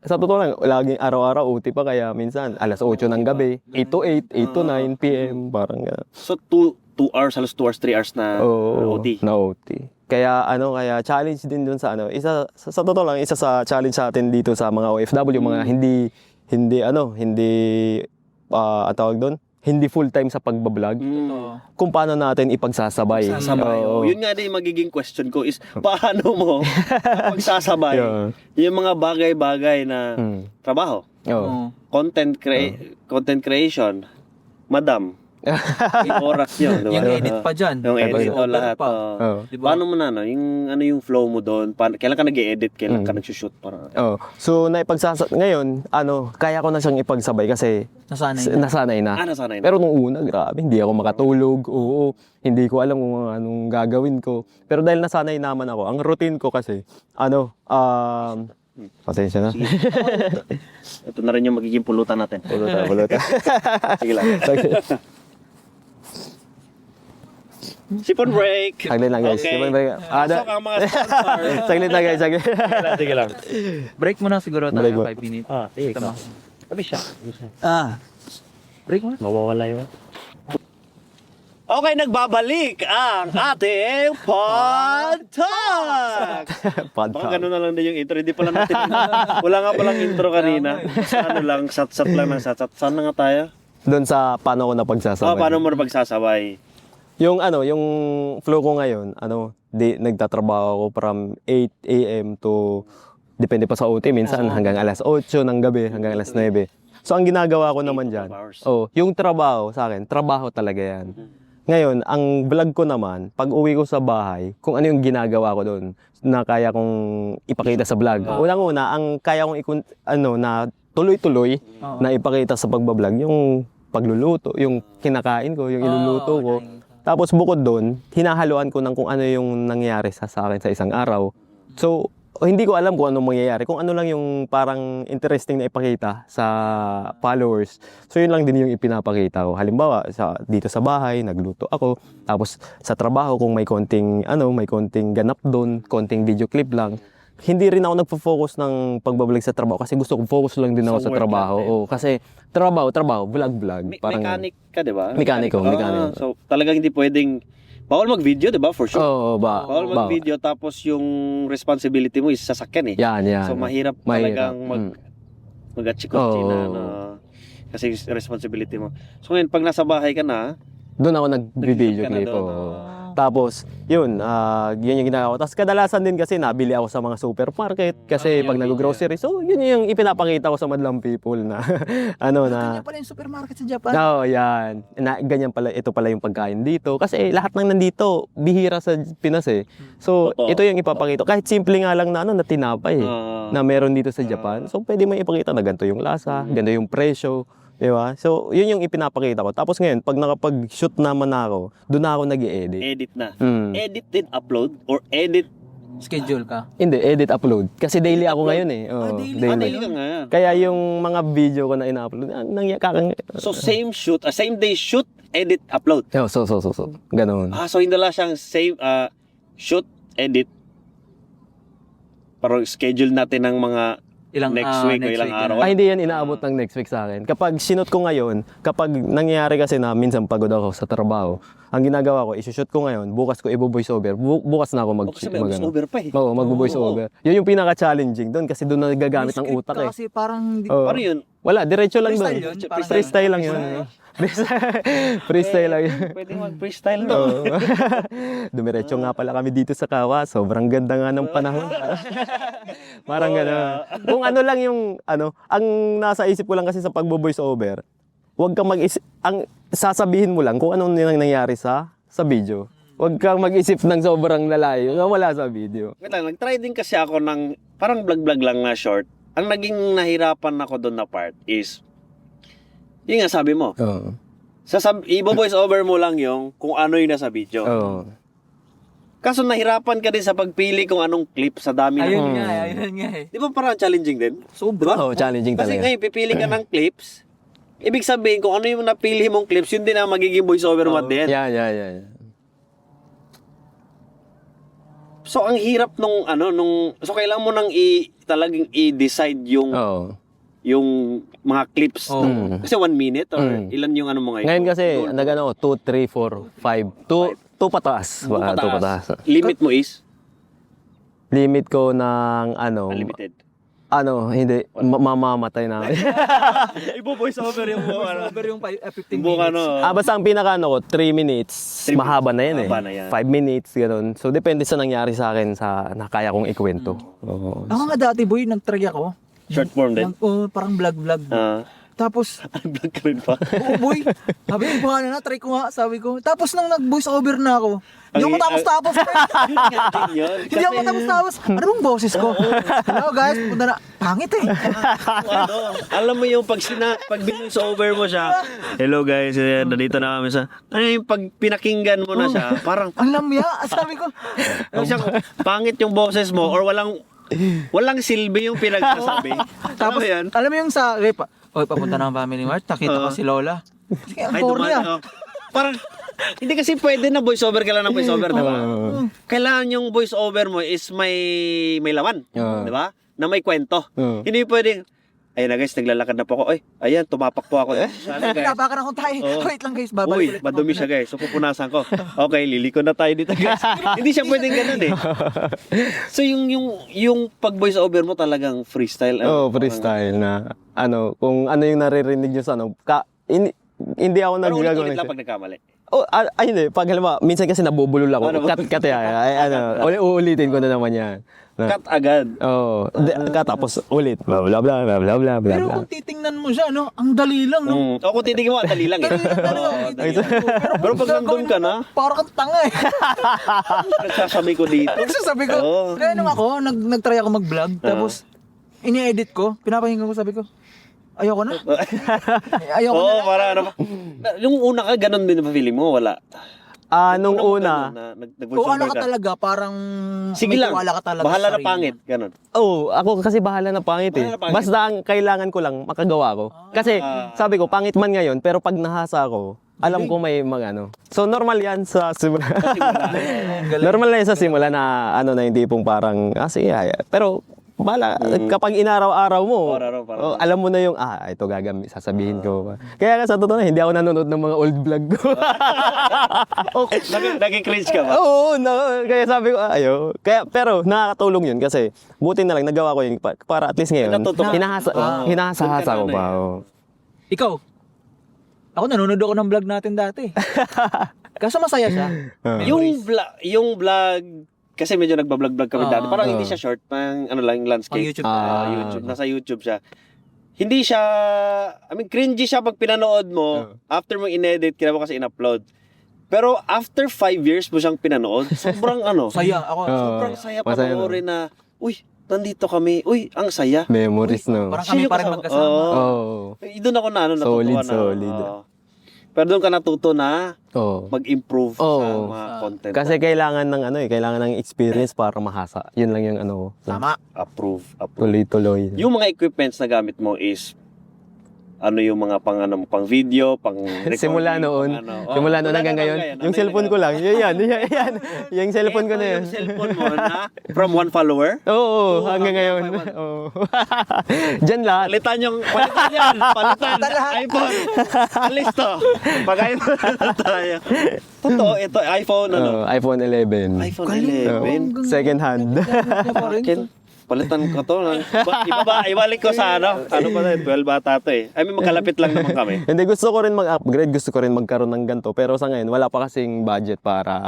Sa totoo lang, laging araw-araw OT pa kaya minsan alas 8 ng gabi, 8 to 8, 8 to 9 PM, parang gano'n. So 2 hours, halos 2 hours, 3 hours na OT. Na OT. Kaya kaya challenge din dun sa sa totoo lang, isa sa challenge sa atin dito sa mga OFW, mga hindi tawag doon, hindi full time sa pagbablog. Kung paano natin ipagsasabay. Yun nga din yung magiging question ko is paano mo pagsasabay yung mga bagay-bagay na trabaho, content creation, madam. Yung oras yun, diba? Yung edit pa dyan. Yung edit o lahat. Diba? Paano mo yung flow mo doon? Kailan ka nag-edit? Kailan ka nag-shoot? So, ngayon, kaya ko na siyang ipagsabay kasi nasanay na. Nasanay na. Pero nung una, grabe, hindi ako makatulog. Oo, hindi ko alam kung anong gagawin ko. Pero dahil nasanay naman ako, ang routine ko kasi, pasensya na. Ito na rin yung magiging pulutan natin. Pulutan. Sige lang. Sipon break. Saglit lang guys. Okay. Sipon break. Pasok ang mga sponsors. Saglit lang guys, saglit. Sige lang. Break mo na siguro tayo, Break mo. 5 minutes. Sige Tama. Sabi siya. Break mo na. Mawawala yun. Okay, nagbabalik ang ating pod talk. Baka ganun na lang din yung intro. Hindi pala natin. Wala nga palang intro kanina. Sa sat-sat lang ng sat-sat. Saan na nga tayo? Doon sa paano ko napagsasabay. Paano mo na pagsasabay? Yung flow ko ngayon, nagtatrabaho ako from 8 AM to depende pa sa OT minsan hanggang alas 8 ng gabi, hanggang alas 9. So ang ginagawa ko naman diyan, yung trabaho sa akin, trabaho talaga 'yan. Ngayon, ang vlog ko naman, pag uwi ko sa bahay, kung ano yung ginagawa ko doon na kaya kong ipakita sa vlog. Unang-una, ang kaya kong na tuloy-tuloy na ipakita sa pagbablog, yung pagluluto, yung kinakain ko, yung iluluto ko. Tapos bukod doon, hinahaluan ko ng kung ano yung nangyayari sa akin sa isang araw. So, hindi ko alam kung anong mangyayari. Kung ano lang yung parang interesting na ipakita sa followers. So, yun lang din yung ipinapakita ko. Halimbawa, dito sa bahay, nagluto ako. Tapos, sa trabaho, kung may konting ganap doon, konting video clip lang. Hindi rin ako nagpo-focus ng pagbablog sa trabaho kasi gusto ko focus lang din ako sa trabaho. Kasi trabaho, vlog. Mechanic ka, di ba? Mekaniko. So, talagang hindi pwedeng bawal mag-video, di ba? For sure. Bawal mag-video tapos yung responsibility mo is sasakyan eh. Yan. So, mahirap talagang mag-atchikotchi na Kasi responsibility mo. So ngayon, pag nasa bahay ka na, Doon ako nag-video Nag-shoot ka na clip. doon, Oo. Tapos, yun, yun yung ginagawa ko. Tapos kadalasan din kasi nabili ako sa mga supermarket kasi pag nag-grocery. So, yun yung ipinapakita ko sa madlang people na Ganyan pala yung supermarket sa Japan. Oo, yan. Ganyan pala, ito pala yung pagkain dito. Kasi lahat ng nandito, bihira sa Pinas eh. So, Totoo. ito yung ipapakita. Kahit simple nga lang na na tinapay na meron dito sa Japan. So, pwede mo ipakita na ganito yung lasa, ganito yung presyo. Di ba? So, yun yung ipinapakita ko. Tapos ngayon, pag nakapag-shoot naman ako, doon na ako nag-i-edit. edit na. Mm. Edit din upload or edit Schedule ka. Hindi, edit upload. Kasi daily ako ngayon eh. Oo, daily ka nga. Kaya yung mga video ko na ina-upload, So same shoot, same day shoot, edit, upload. So. Ganun. So hindi lang siyang same shoot, edit. Parang schedule natin ng mga next week o ilang araw. Hindi yan inaabot ng next week sa akin. Kapag sinot ko ngayon, kapag nangyayari kasi na minsan pagod ako sa trabaho, ang ginagawa ko, isushoot ko ngayon, bukas ko i-voice over, bukas na ako Kasi may voice over pa eh. Oo, mag-voice over. Yun yung pinaka-challenging doon kasi doon na nagagamit ng utak eh. Kasi parang Oo. Paano yun? Wala, diretso lang doon. Freestyle yun? Parang Freestyle lang yun. Freestyle lang yun. Pwede mag-freestyle to. Oo. Dumiretso nga pala kami dito sa Kawa. Sobrang ganda nga ng panahon. Parang gano'n. Kung ano lang yung, ang nasa isip ko lang kasi sa pagbo-voice over, huwag kang mag-isip, ang sasabihin mo lang kung anong nangyayari sa video. Huwag kang mag-isip ng sobrang lalayo na wala sa video. Wait lang, nag-try din kasi ako ng parang vlog-vlog lang na short. Ang naging nahirapan ako doon na part is, yun nga sabi mo, Oo. i-voice over mo lang yung kung ano yung nasa video. Oo. Kaso nahirapan ka din sa pagpili kung anong clip sa dami Ayun ng... nga eh. Di ba parang challenging din? Sobra. Oo, challenging Kasi talaga. ngayon, pipili ka ng clips, ibig sabihin kung ano yung napili mong clips, yun din ang magiging voice over mo at the end. Yeah. So, ang hirap so kailangan mo nang talagang i-decide yung Oo. mga clips. Oo. Kasi 1 minute or ilan yung mo ngayon? Ngayon kasi, 2, 3, 4, 5. 2 pataas. 2 pataas. Limit mo is? Limit ko ng Unlimited. Hindi, mamamatay na. Ibo-voice over yung Over yung 15 buka minutes. Basta ang pinaka 3 minutes, mahaba na yan eh. Mahaba na yan. 5 minutes, gano'n. So, depende sa nangyari sa akin sa nakaya kong ikwento. Oo. Ako nga dati boy, nag-try ako. Short form din? Parang vlog. Tapos, Vlog ka rin pa. oo boy, sabi ko, buka na, try ko nga, sabi ko. Tapos nang nag-voice over na ako, hindi ako matapos-tapos. Hindi ako matapos-tapos. Ano bang boses ko? Hello guys, punta na. Pangit eh. Alam mo yung pag voice over mo siya, hello guys, nandito na kami sa, yung pag pinakinggan mo na siya, parang, Ang lamya, sabi ko. siyang pangit yung boses mo or walang silbi yung pinagsasabi. Tapos, yan? alam mo yung sa, papunta na ang Family Mart, nakita ko si Lola. Sige, ang corny ah. Parang, hindi kasi pwede na voice over ka lang ng voice over, diba? Kailangan yung voice over mo is may laman, diba? Na may kwento. Hindi pwedeng, ayun na guys, naglalakad na po ako. Ay, ayan, tumapak po ako. Sana guys. Pinapakan akong tayo. Wait lang guys, babalik Uy, ulit ako. madumi siya guys. So pupunasan ko. Okay, liliko na tayo dito guys. Hindi siya pwedeng ganun eh. So yung pag voice over mo talagang freestyle. Freestyle na, kung ano yung naririnig nyo sa hindi ako Pero nagagawa ulit-ulit ng lang pag nagkamali. hindi. Pag halimbawa, minsan kasi nabubulol ako. Uulitin ko na naman yan. Cut agad. Tapos ulit. Blah, blah, blah, blah, blah, blah, blah. Pero kung titingnan mo siya, ang dali lang, no? O kung titigil mo, dali lang eh. Pero pag nandun ka na, parang kang tanga eh. nagsasabi ko dito. Sabi ko, kaya nung ako, nag-try ako mag-vlog, tapos, ini-edit ko, pinapahinggan ko, sabi ko, ayoko na. Ayoko na. Para ano pa. Yung una ka, ganun din ba feeling mo? Wala. Nung una, Kung ano ka talaga, parang sige may lang, tiwala ka talaga bahala sa na sarili. pangit. Ganun. ako kasi bahala na pangit eh. Bahala na pangit. Basta ang kailangan ko lang, makagawa ko. Kasi, sabi ko, pangit man ngayon, pero pag nahasa ako, alam ko may So, normal yan sa simula. Normal na yan sa simula na, na hindi pong parang, sige, pero, bala, kapag inaraw-araw mo, alam mo na yung, ito sasabihin ko. Kaya nga sa totoo na, hindi ako nanonood ng mga old vlog ko. Naging-cringe ka ba? Oo, kaya sabi ko, pero nakakatulong yun kasi, buti na lang, nagawa ko yun para at least ngayon, Natuto ka. hinahasa-hasa ko pa. Ikaw, ako nanonood ako ng vlog natin dati. Kaso masaya siya. Yung vlog, kasi medyo nagbablog-vlog kami dati. Parang hindi siya short, pang ano lang, landscape. Pang YouTube. YouTube. Nasa YouTube siya. Hindi siya, cringy siya pag pinanood mo. After mo in-edit, kaya mo kasi in-upload. Pero after 5 years mo siyang pinanood, sobrang Saya. Ako, sobrang saya panoorin na, uy, nandito kami. Uy, ang saya. Memories, no? parang kami pa rin magkasama. Doon ako natutuwa na. Solid. Pero doon ka natuto na Oo. mag-improve sa mga content. Kasi kailangan ng kailangan ng experience para mahasa. Yun lang yung Tama. Approve. tuloy-tuloy. Yung mga equipments na gamit mo is yung mga pang video, pang recording. Simula noon hanggang ngayon. Yung cellphone ko lang. Yan. Yung cellphone ko na yan. Yung cellphone mo na from 1 follower. Oo, hanggang ngayon. Oo. Diyan lahat. Palitan yan. Palitan iPhone. Alis to. Pag iPhone na tayo. Totoo, ito iPhone iPhone 11. iPhone 11. Second hand. Akin, palitan ko to. Ibalik ko sa ano pa na, 12 bata to eh. Magkalapit lang naman kami. Hindi, gusto ko rin mag-upgrade, gusto ko rin magkaroon ng ganito. Pero sa ngayon, wala pa kasing budget para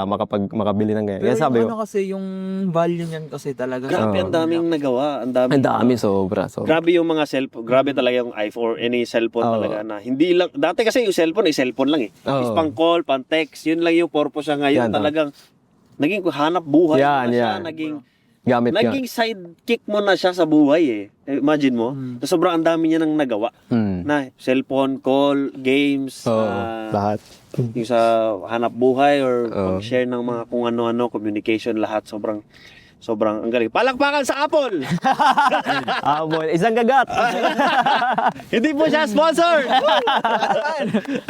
makabili ng ganyan. Pero Kaya sabi ko, kasi yung value niyan kasi talaga. Grabe, ang daming nagawa. Ang dami, sobra. Grabe yung mga cellphone. Grabe talaga yung iPhone or any cellphone talaga na hindi lang. Dati kasi yung cellphone lang eh. Is pang call, pang text. Yun lang yung purpose niya ngayon. Talagang naging hanap buhay na siya. Naging sidekick mo na siya sa buhay eh. Imagine mo. Sobrang ang dami niya nang nagawa. Na cellphone, call, games, lahat. Yung sa hanap buhay or pag-share ng mga kung ano-ano, communication, lahat. Sobrang ang galing. Palakpakan sa Apple! Apple, isang gagat! Hindi po siya sponsor!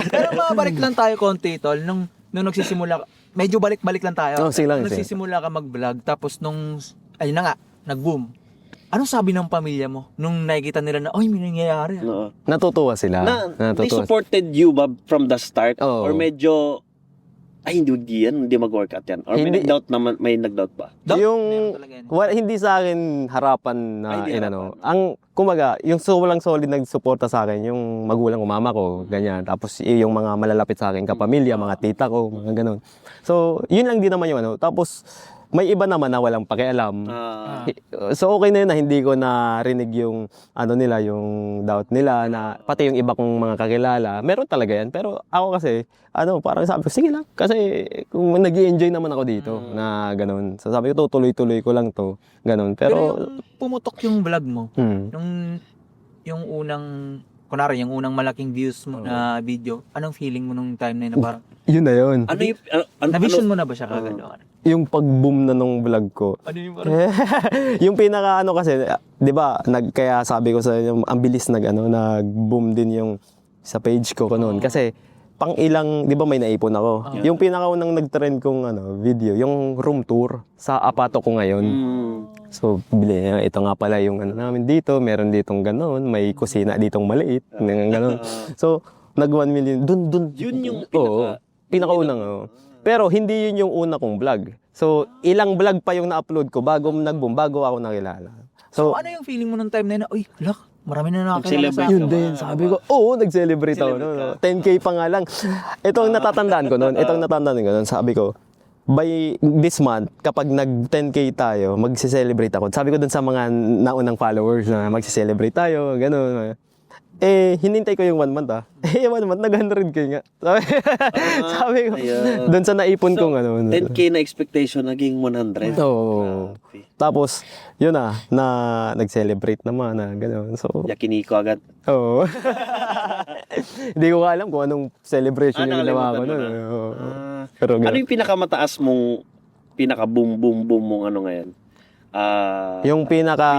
Pero mabalik lang tayo konti, tol. Nung nagsisimula, medyo balik-balik lang tayo. Sige lang. Nung nagsisimula ka mag-vlog, tapos ayun na nga, nag-boom. Anong sabi ng pamilya mo nung nakikita nila na, may nangyayari? No. Natutuwa sila. They supported you ba from the start? Or medyo, hindi mag-workout yan? Or may nag-doubt ba? Hindi sa akin harapan na ang kumaga, yung walang solid nagsuporta sa akin, yung magulang mama ko, ganyan. Tapos yung mga malalapit sa akin, kapamilya, mga tita ko, mga ganun. So, yun lang din naman yung Tapos, may iba naman na walang pakialam. So okay na yun na hindi ko narinig yung nila, yung doubt nila na pati yung iba kong mga kakilala. Meron talaga yan. Pero ako kasi, parang sabi ko, sige lang. Kasi kung nag-i-enjoy naman ako dito na ganun. So sabi ko, tuloy-tuloy ko lang to. Ganun. Pero yung pumutok yung vlog mo, yung unang, kunwari, yung unang malaking views mo na video, anong feeling mo nung time na yun na parang, yun na yun. na-vision mo na ba siya kagano'n? Yung pag-boom na nung vlog ko. Ano yung parang? Yung pinaka kasi, 'di ba, kaya sabi ko sa inyo, ang bilis nag-boom din yung sa page ko noon kasi pang ilang, 'di ba may naipon ako. Yung pinakaunang nag-trend kong video, yung room tour sa apato ko ngayon. So, ito nga pala yung namin dito, meron ditong gano'n, may kusina ditong maliit, gano'n. So, nag 1 million dun. Yun yung pinakaunang. Pero hindi yun yung una kong vlog. So, ilang vlog pa yung na-upload ko bago nag-boom, bago ako nakilala. So, ano yung feeling mo nung time na yun? Marami na nakakilala sa akin. Yun din, sabi ko, nag-celebrate ako. 10K pa nga lang. Ito ang natatandaan ko noon. Sabi ko, by this month, kapag nag-10K tayo, mag-celebrate ako. Sabi ko dun sa mga naunang followers na mag-celebrate tayo, gano'n. Hinintay ko yung 1 month 1 month, nag-100K nga. Sabi ko, doon sa naipon kong 10K na expectation, naging 100. Oo. Tapos, yun na nag-celebrate naman gano'n. So, yakiniko agad. Oo. Hindi ko alam kung anong celebration yung ginawa ko nun. Pero ano yung pinakamataas mong, pinaka-boom mong ngayon? Yung pinaka,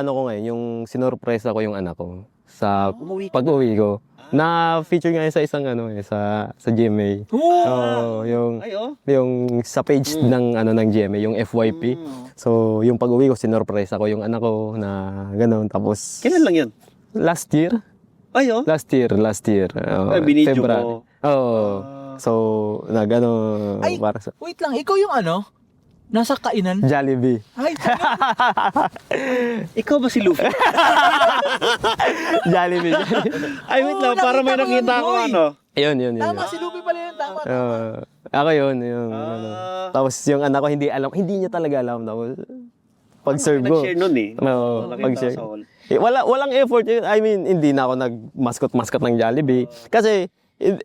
ko ngayon, yung sinorpresa ko yung anak ko. Sa pag-uwi ko. Na-feature nga sa isang sa GMA. Yung sa page ng GMA, yung FYP. So, yung pag-uwi ko, sinorpresa ko yung anak ko na gano'n. Tapos, kailan lang yun? Last year. Last year. Binidyo mo. So, wait lang, ikaw yung Nasa kainan? Jollibee. Ay, Ikaw ba si Luffy? Jollibee. Ay, wait lang. Oo, Para may nakita ko yun, nakita ko boy. ano. Yun. tama, si Luffy pala yun. Tama. Ako yun, yung ano. Tapos yung anak ko hindi niya talaga alam. Tapos pag-serve ko. Nag-share nun eh. Oo, Nakita pag-share. sa wall. Walang effort yun. I mean, hindi na ako nag-mascot ng Jollibee. Kasi,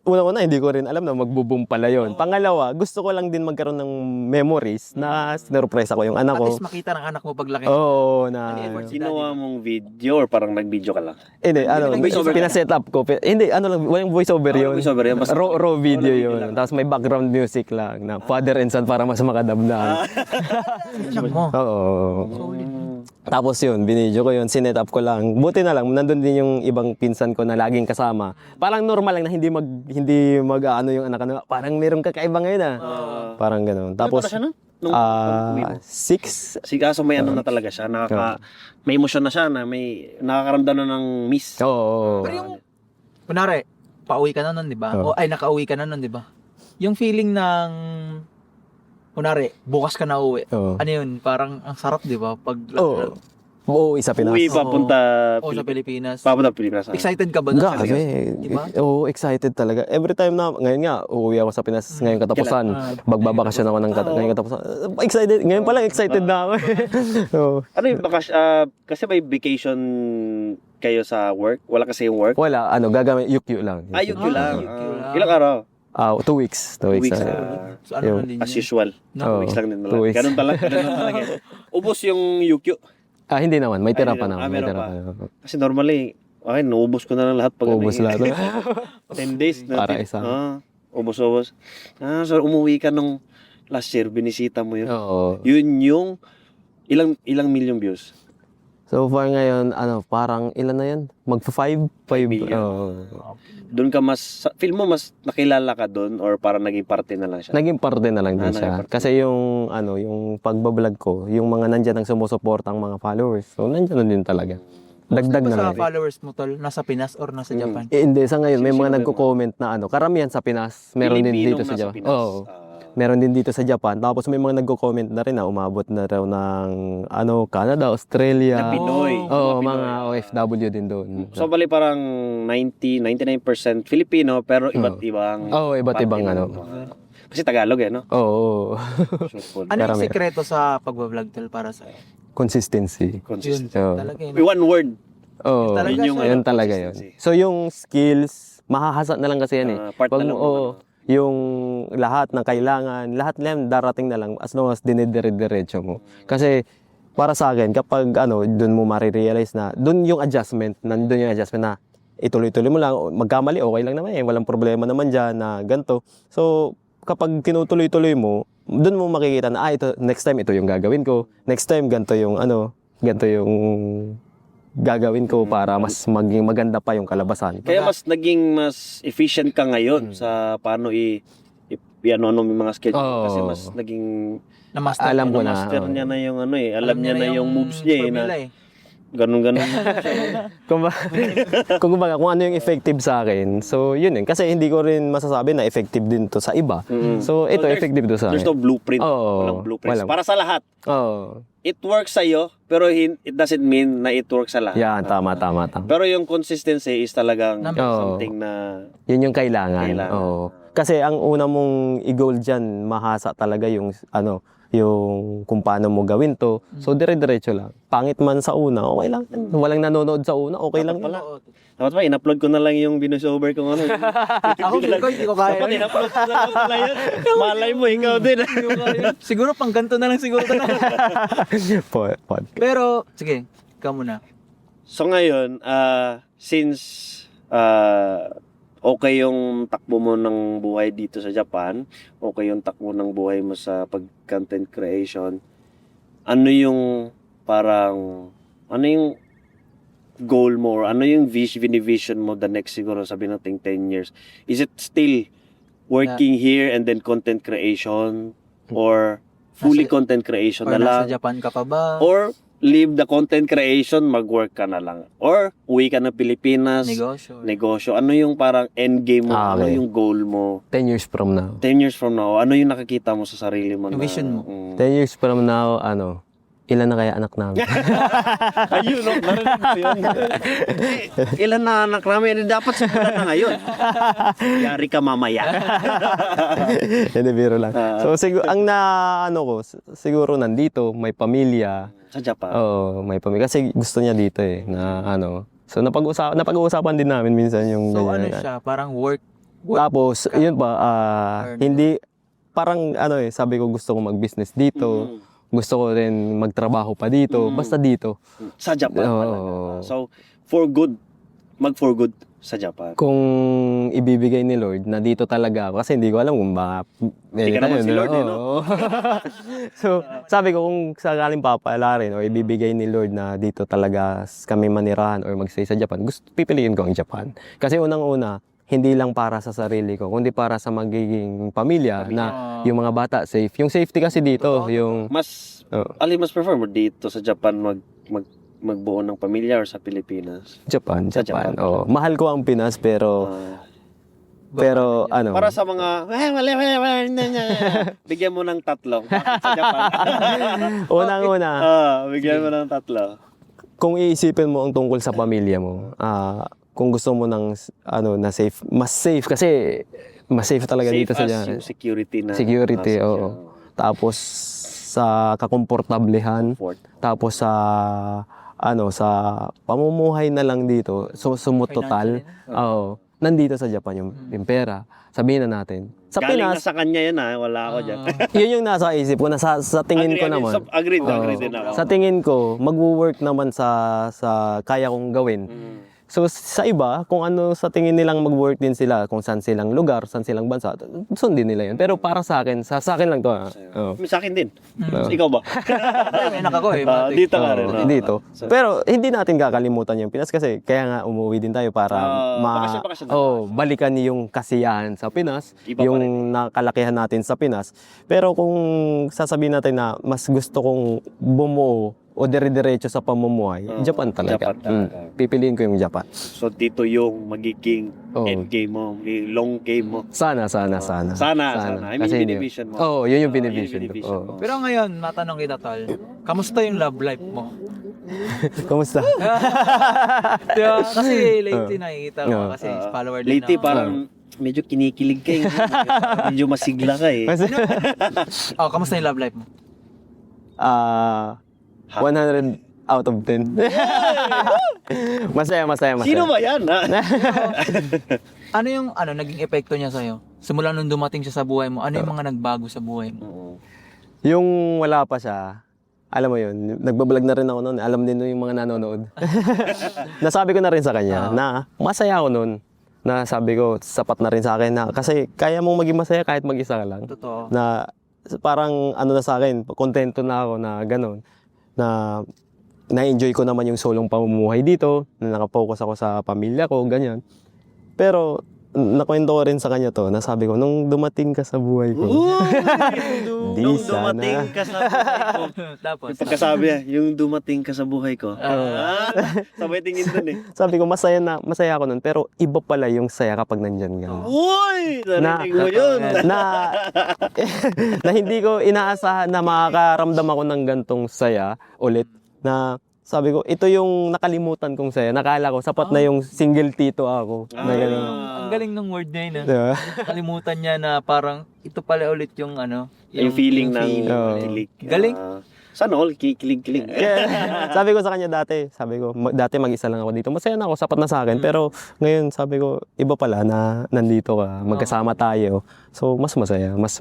una-una, hindi ko rin alam na magbo-boom pala yun. Pangalawa, gusto ko lang din magkaroon ng memories na sinurpresa ko yung anak At ko. least makita ng anak mo paglaki. Oo, na... effort Ginawa mong video or parang nag-video ka lang? Hindi, Voice-over ka? pinaset up ko. Hindi, lang, walang voice-over yun. voice-over yun, basta- Raw video video yun. lang. Tapos may background music lang na father and son para mas makadamdam. Anak mo. Oo. Solid. Tapos yun, binidyo ko yun, sinet up ko lang. Buti na lang, nandun din yung ibang pinsan ko na laging kasama. Parang normal lang na hindi mag yung anak na, parang merong kakaiba ngayon parang gano'n. Tapos, Tapos, siya nun? Nung pag-uwi mo? 6. Si kaso may ano na talaga siya, may emosyon na siya na may nakakaramdam na ng miss. Oo. Pero yung, kunwari, pauwi ka na nun, di ba? Oo. Nakauwi ka na nun, di ba? Yung feeling ng, kunwari, bukas ka na uwi. Oo. Ano yun? Parang ang sarap, di ba? Pag, Oo, isa Pinas. Uwi papunta sa Pilipinas. Papunta Pilipinas. Excited ka ba? Doon sa Grabe. Diba? Oo, excited talaga. Every time na, ngayon nga, uuwi ako sa Pinas ngayong katapusan. Magbabakasyon ako ng ngayong katapusan. Excited. Ngayon pa lang, excited na ako. Oo. Ano yung kasi may vacation kayo sa work? Wala kasi yung work? Wala, gagamit, UQ lang. Ayun yun lang. UQ lang. Ilang araw? 2 weeks. 2 weeks. Weeks. So, ano lang din As yun? usual. Oo. 2 weeks lang din. 2 weeks. Ganun talaga. Ubos yung UQ. Hindi naman. May tira Hindi pa naman. naman. May Meron tira pa. pa naman. Kasi normally, naubos ko na lang lahat pag Ubus lahat. 10 days na. Para isa. Ubos. So umuwi ka nung last year, binisita mo yun. Oo. Yun yung ilang million views. So far ngayon, parang ilan na yan? Mag-5? 5 million. Oo. Doon ka feel mo mas nakilala ka doon or parang naging parte na lang siya? Naging parte na lang din naging siya. parte. Kasi yung pagbablog ko, yung mga nandyan ang sumusuporta ang mga followers. So, nandyan na din talaga. Dagdag Di ba na sa lang. followers mo, tol? Nasa Pinas or nasa Japan? Hindi, sa ngayon, may Sino mga ba nagko-comment na karamihan sa Pinas. Meron din Pilipinong dito sa nasa Japan. Pinas. Oo. Meron din dito sa Japan. Tapos may mga nagko-comment na rin na umabot na raw ng Canada, Australia. Na Pinoy. Oo, Pinoy. mga OFW din doon. So bali parang 99% Filipino pero iba't ibang Iba't ibang parte ng kasi Tagalog no? Oo. Short Ano yung Karami. sekreto sa pagbablog, tol, para sa Consistency. Yun, Consistent. Oo. talaga yun. One word. Oo. Talaga Yun yung siya. Yun talaga yun. consistency. So yung skills, mahahasa na lang kasi yan Part na lang yung lahat ng kailangan, lahat na yan darating na lang as long as dinidire-diretso mo. Kasi para sa akin, kapag doon mo marirealize na, doon yung adjustment na ituloy-tuloy mo lang, magkamali, okay lang naman walang problema naman dyan na ganito. So, kapag tinutuloy-tuloy mo, doon mo makikita na, ito, next time, ito yung gagawin ko. Next time, ganito yung gagawin ko para mas maging maganda pa yung kalabasan. Kaya naging mas efficient ka ngayon sa paano yung mga schedule Oo. kasi mas naging na-master? Alam ko na. master niya na yung alam niya na yung moves niya formula, na ganun. Kung ano yung effective sa akin, so yun kasi hindi ko rin masasabi na effective din to sa iba. So ito, effective to sa There's akin. no blueprint. Oo. Walang blueprints. Walang. Para sa lahat. Oo. It works sa'yo, pero it doesn't mean na it works sa lahat. Yan, tama. Pero yung consistency is talagang Oo. something na Yun yung kailangan. Kailangan. Oo. Kasi ang una mong i-goal dyan, mahasa talaga yung yung kung paano mo gawin to. So dire-diretso lang. Pangit man sa una, okay lang. Walang nanonood sa una, okay lang pala. dapat ba, in-upload ko na lang yung voice-over ko Ako, hindi ko kaya. Dapat in-upload ko na lang pala yun. Malay mo, ikaw din. Siguro pang ganito na lang siguro. Podcast. Pero, sige, ikaw muna. So ngayon, since okay yung takbo mo ng buhay dito sa Japan, okay yung takbo ng buhay mo sa pag-content creation, ano yung goal mo or ano yung vision mo the next siguro sabi nating 10 years? Is it still working here and then content creation or fully content creation Or na lang? nasa Japan ka pa ba? Or leave the content creation, mag-work ka na lang. Or, uwi ka na Pilipinas, negosyo. Ano yung parang end game mo? Ano Okay. yung goal mo? 10 years from now. 10 years from now, ano yung nakikita mo sa sarili mo? Yung vision mo. 10 years from now, ilan na kaya anak namin? Ayun, no? Narinig mo yun. Ilan na anak namin? Dapat simulan na ngayon. Yari ka mamaya. Hindi, biro lang. So, siguro nandito, may pamilya. Sa Japan. Oo, may pamilya. Kasi gusto niya dito na So, napag-uusapan din namin minsan yung So, ano ganyan. siya? Parang work. Tapos, yun pa, hindi, parang sabi ko gusto ko mag-business dito. Gusto ko rin magtrabaho pa dito. Basta dito. Sa Japan Oo. talaga. So, for good, mag-for good sa Japan. Kung ibibigay ni Lord na dito talaga ako, kasi hindi ko alam kung baka... Hindi ka naman si Lord, no? Oo. So, sabi ko kung sakaling papala rin o ibibigay ni Lord na dito talaga kami manirahan or magstay sa Japan, pipiliin ko ang Japan. Kasi unang-una, hindi lang para sa sarili ko, kundi para sa magiging pamilya na yung mga bata safe. Yung safety kasi dito, yung... Mas, alin mas prefer mo dito sa Japan magbuo ng pamilya or sa Pilipinas? Japan. Japan. Oh, mahal ko ang Pinas pero Para sa mga, bigyan mo ng tatlo. Bakit sa Japan? unang-una, Bigyan mo ng tatlo. kung iisipin mo ang tungkol sa pamilya mo, kung gusto mo ng na safe, mas safe kasi mas safe talaga Safe dito sa as yung security na. security, nasa oo. siya. Tapos sa kakomportablehan, Comfort. tapos sa sa pamumuhay na lang dito, sumutotal, nandito sa Japan yung pera. Sabihin na natin. Sa Galing na Pinas, sa kanya yan wala ako dyan. yun yung nasa isip ko, sa tingin ko naman. Agreed Oo. din ako. Sa tingin ko, mag-work naman sa kaya kong gawin. So sa iba, kung ano sa tingin nilang mag-work din sila, kung saan silang lugar, saan silang bansa, sundin nila yun. Pero para sa akin, sa akin lang to. Sa akin din. Ikaw ba? May anak ako Dito ka rin. Dito. Pero hindi natin kakalimutan yung Pinas kasi kaya nga umuwi din tayo para bakasyon na. balikan yung kasiyahan sa Pinas, Iba pa yung nakalakihan natin sa Pinas. Pero kung sasabihin natin na mas gusto kong bumuo o dire-diretso sa pamumuhay, Japan talaga. Japan talaga. Pipiliin ko yung Japan. So dito yung magiging end game mo, yung long game mo. Sana. Sana. I mean, Kasi binivision mo. yun Yun yung yung binivision binivision ko. mo. Pero ngayon, matanong kita, Tol. Kamusta yung love life mo? Kumusta? Diba? Kasi lately nakikita ko kasi follower din Lately ako. parang medyo kinikilig ka eh. Medyo masigla ka eh. Kamusta yung love life mo? 100 out of 10. Masaya. Sino ba yan? Ano yung naging epekto niya sa'yo? Simula nung dumating siya sa buhay mo, ano yung mga nagbago sa buhay mo? Yung wala pa siya, alam mo yun, nagbablog na rin ako noon. Alam din yung mga nanonood. Nasabi ko na rin sa kanya na masaya ako noon. Na sabi ko, sapat na rin sa akin na kasi kaya mong maging masaya kahit mag-isa ka lang. Totoo. Na parang na sa akin, kontento na ako na gano'n. Na na-enjoy ko naman yung solong pamumuhay dito, na nakapokus ako sa pamilya ko, ganyan. Pero nakwento ko rin sa kanya to, nasabi ko, nung dumating ka sa buhay ko, Nung dumating ka sa buhay ko. Tapos, Yung pagkasabi yung dumating ka sa buhay ko. Sabay tingin dun eh. sabi ko, masaya ako nun, pero iba pala yung saya kapag nandyan ka. Uy! Narinig mo yun. na hindi ko inaasahan na makakaramdam ako ng gantong saya ulit, na sabi ko, ito yung nakalimutan kong saya. Nakala ko, sapat na yung single tito ako. Na ganun. ang galing ng word na yun. Diba? Kalimutan niya na parang ito pala ulit yung Yung feeling ng feeling. kilig. Galing. Sana all kilig-kilig. Kaya, sabi ko sa kanya dati, dati mag-isa lang ako dito. Masaya na ako, sapat na sa akin. Pero ngayon, sabi ko, iba pala na nandito ka, magkasama tayo. So, mas masaya, mas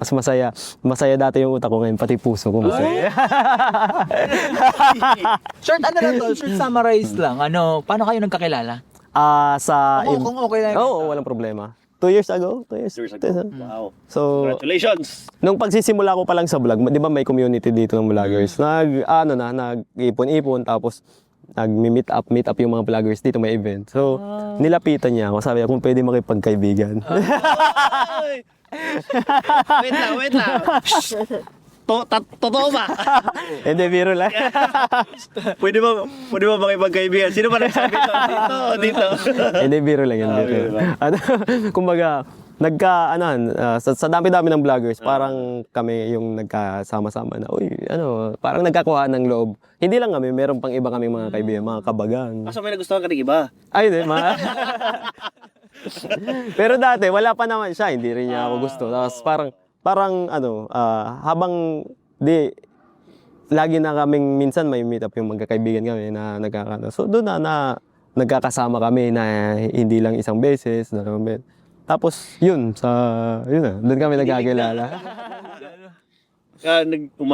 masaya. Masaya dati yung utak ko ngayon, pati puso ko masaya. Short Tol? Short summarize lang. Paano kayo nagkakilala? Kung okay lang. Oo, walang problema. 2 years ago? 2 years. 2 years ago. Wow. So, Congratulations! nung pagsisimula ko pa lang sa vlog, di ba may community dito ng vloggers? Nag-ipon-ipon, tapos nag-meet up yung mga vloggers dito, may event. So, nilapitan niya ako. Sabi niya, kung pwede makipagkaibigan. Wait lang. Totoo ba? Hindi, biro lang. Pwede ba makipagkaibigan? Sino ba nagsabi ito? Dito. Hindi, biro lang yan. biro lang. Ano, kumbaga, sa dami-dami ng vloggers, parang kami yung nagkasama-sama na, uy, parang nagkakuhaan ng loob. Hindi lang kami, meron pang iba kaming mga kaibigan, mga kabagang. Kaso may nagustuhan ka ng iba. Ay, hindi, Pero dati, wala pa naman siya, hindi rin niya ako gusto. Tapos parang habang lagi na kaming minsan may meet up yung magkakaibigan kami na So doon na nagkakasama kami na hindi lang isang beses, dalawang beses. Tapos yun doon kami nagkakilala.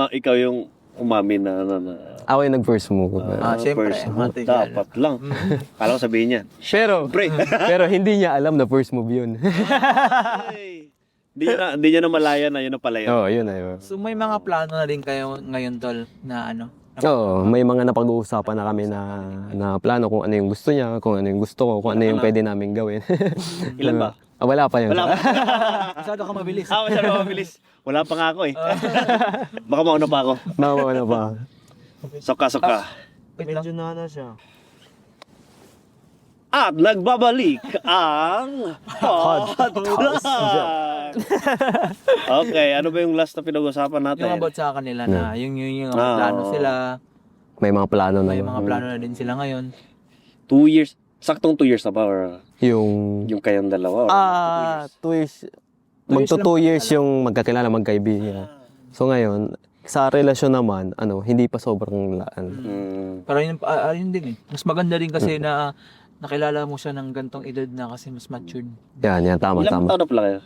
Ikaw yung umamin na Ako yung nag-first move. Siyempre, first move. matigal. Dapat lang. Kala ko sabihin niya. Pero hindi niya alam na first move yun. Ay, Hindi niya na malaya na yun na pala yun. Oo, yun na yun. So may mga plano na din kayo ngayon, tol, na ano? Oo, may mga napag-uusapan na kami na plano kung ano yung gusto niya, kung ano yung gusto ko, kung ano yung pwede namin gawin. Ilan ba? Wala pa yun. Wala pa. Masyado ka mabilis. Masyado mabilis. Wala pa nga ako eh. Baka mauna pa ako. Ano pa? Soka. Wait lang. siya. At nagbabalik ang Hot Vlog. Okay, ano ba yung last na pinag-usapan natin? Yung about sa kanila na, yung plano sila, May mga plano na may yun. mga plano na din sila ngayon. 2 years. Saktong 2 years na ba? Or Yung yung kayong dalawa? Or 2 years. Magto 2 years yung magkakilala, magkaibigan. So ngayon, sa relasyon naman, hindi pa sobrang laan. Pero yun din eh. Mas maganda din kasi na nakilala mo siya ng gantong edad na kasi mas matured. Yan, tama. Ilang taon na pala kayo?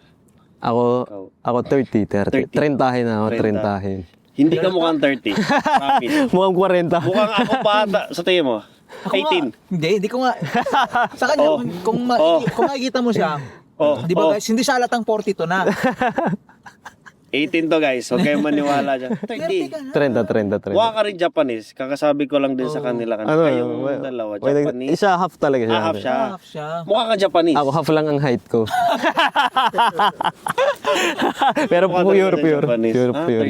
Ako 30. 30. Trentahin na ako, 30. trentahin. Hindi ka mukhang 30. Promise. Mukhang 40. Mukhang ako pa sa tingin mo. Ako nga, 18. hindi ko nga. Sa kanya, Oh. kung makikita mo siya, di ba guys, hindi siya halatang 42 na. 18 to guys. Huwag kayong maniwala dyan. 30 30. ka na. 30. Mukha ka rin Japanese. Kakasabi ko lang din sa kanila. Kayong dalawa, Japanese. Isa half talaga siya. Half siya. Half siya. Mukha ka Japanese. Ako half lang ang height ko. Pero Mukha pure. talaga Japanese. Pure.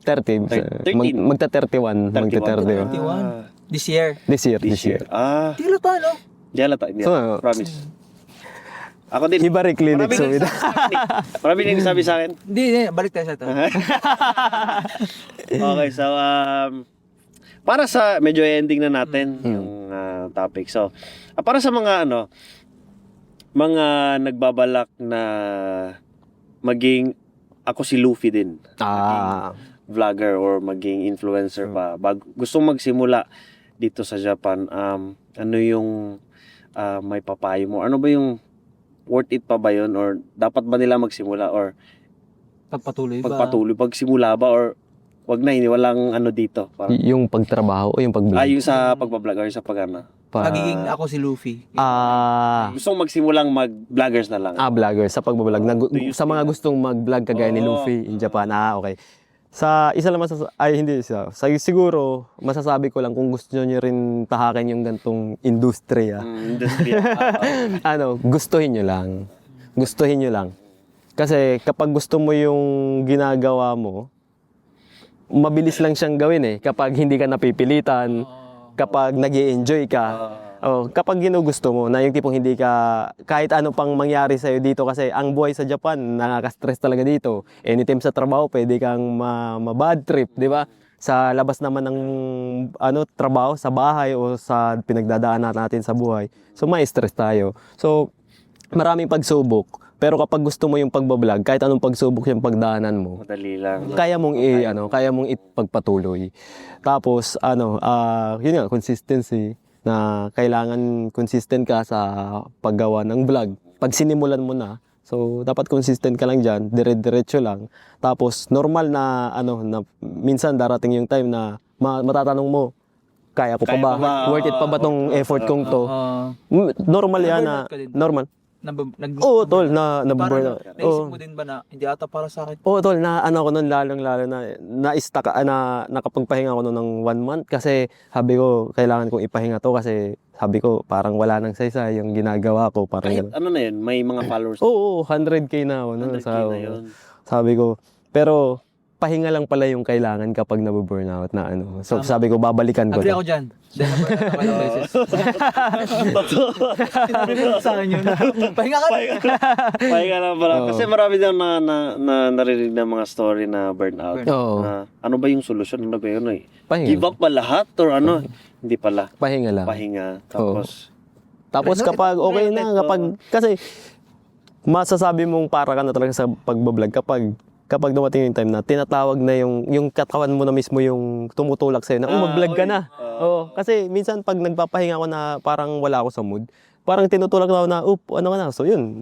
30. 30. Magta 31. Magta 31. 31. This year. This year. Ah, Di halata, no? di halata. Promise. Ako din. Hibari clinic. Marami din sabi sa akin. Hindi, balik tayo sa ito. Okay, so para sa medyo ending na natin yung topic. So, para sa mga mga nagbabalak na maging ako si Luffy din. Vlogger or maging influencer pa. Gustong magsimula dito sa Japan, ano yung may papayo mo? Ano ba yung worth it pa ba yun? Or dapat ba nila magsimula? Or Pagpatuloy ba? pagsimula ba? Or wag na, walang dito. Parang, Yung pagtrabaho o yung pag-vlog? yung sa pagbablog or sa Pagiging ako si Luffy. Gustong magsimulang mag-vloggers na lang. Vlogger sa pagbablog. Sa mga gustong mag-vlog kagaya ni Luffy in Japan. Okay. Isa lang siguro, masasabi ko lang kung gusto niyo rin tahakin yung gantong industriya. Gustuhin niyo lang. Gustuhin niyo lang. Kasi kapag gusto mo yung ginagawa mo, mabilis lang siyang gawin eh. Kapag hindi ka napipilitan, kapag nag-i-enjoy ka. Kapag ginugusto mo, na yung tipong hindi ka, kahit ano pang mangyari sa'yo dito kasi ang buhay sa Japan, nakaka-stress talaga dito. Anytime sa trabaho, pwede kang ma-bad trip, di ba? Sa labas naman ng trabaho, sa bahay o sa pinagdadaanan natin sa buhay. So, ma-stress tayo. So, maraming pagsubok. Pero kapag gusto mo yung pagbablog, kahit anong pagsubok yung pagdaanan mo, Madali lang. kaya mong ipagpatuloy. Tapos yun nga, consistency, na kailangan consistent ka sa paggawa ng vlog. Pag sinimulan mo na, so dapat consistent ka lang diyan, dire-diretso lang. Tapos normal na na minsan darating yung time na matatanong mo, kaya ko pa ba? Worth it pa ba tong effort kong to? Normal yan na normal. Oo, tol, Parang naisip mo din ba na hindi ata para sa akin? Oo, tol, ako nun lalong-lalo na-stuck, nakapagpahinga ako nun ng 1 month kasi sabi ko, kailangan kong ipahinga to kasi sabi ko, parang wala nang saysay yung ginagawa ko. Parang Kahit na yun, may mga followers. Oo, 100K na ako. 100K na yun. Sabi ko, pero pahinga lang pala yung kailangan kapag nabu-burnout na ano. So sabi ko, babalikan ko Agree to. ako dyan. Ako ng beses. Sinabi ko sa akin yun. Pahinga ka. Pahinga lang pala. Oo. Kasi marami daw na narinig ng mga story na burnout. Oo. Na, ano ba yung solusyon? Ano ba yun? Pahinga. Give up ba lahat? Or ano? Hindi pala. Pahinga lang. Pahinga. Tapos, Tapos kapag okay na, kasi masasabi mong para ka na talaga sa pagbablog kapag dumating yung time na tinatawag na yung katawan mo na mismo yung tumutulak sa'yo na, mag-vlog ka na. Oo, kasi minsan pag nagpapahinga ako na parang wala ako sa mood, parang tinutulak na ako na, ano ka na. So yun,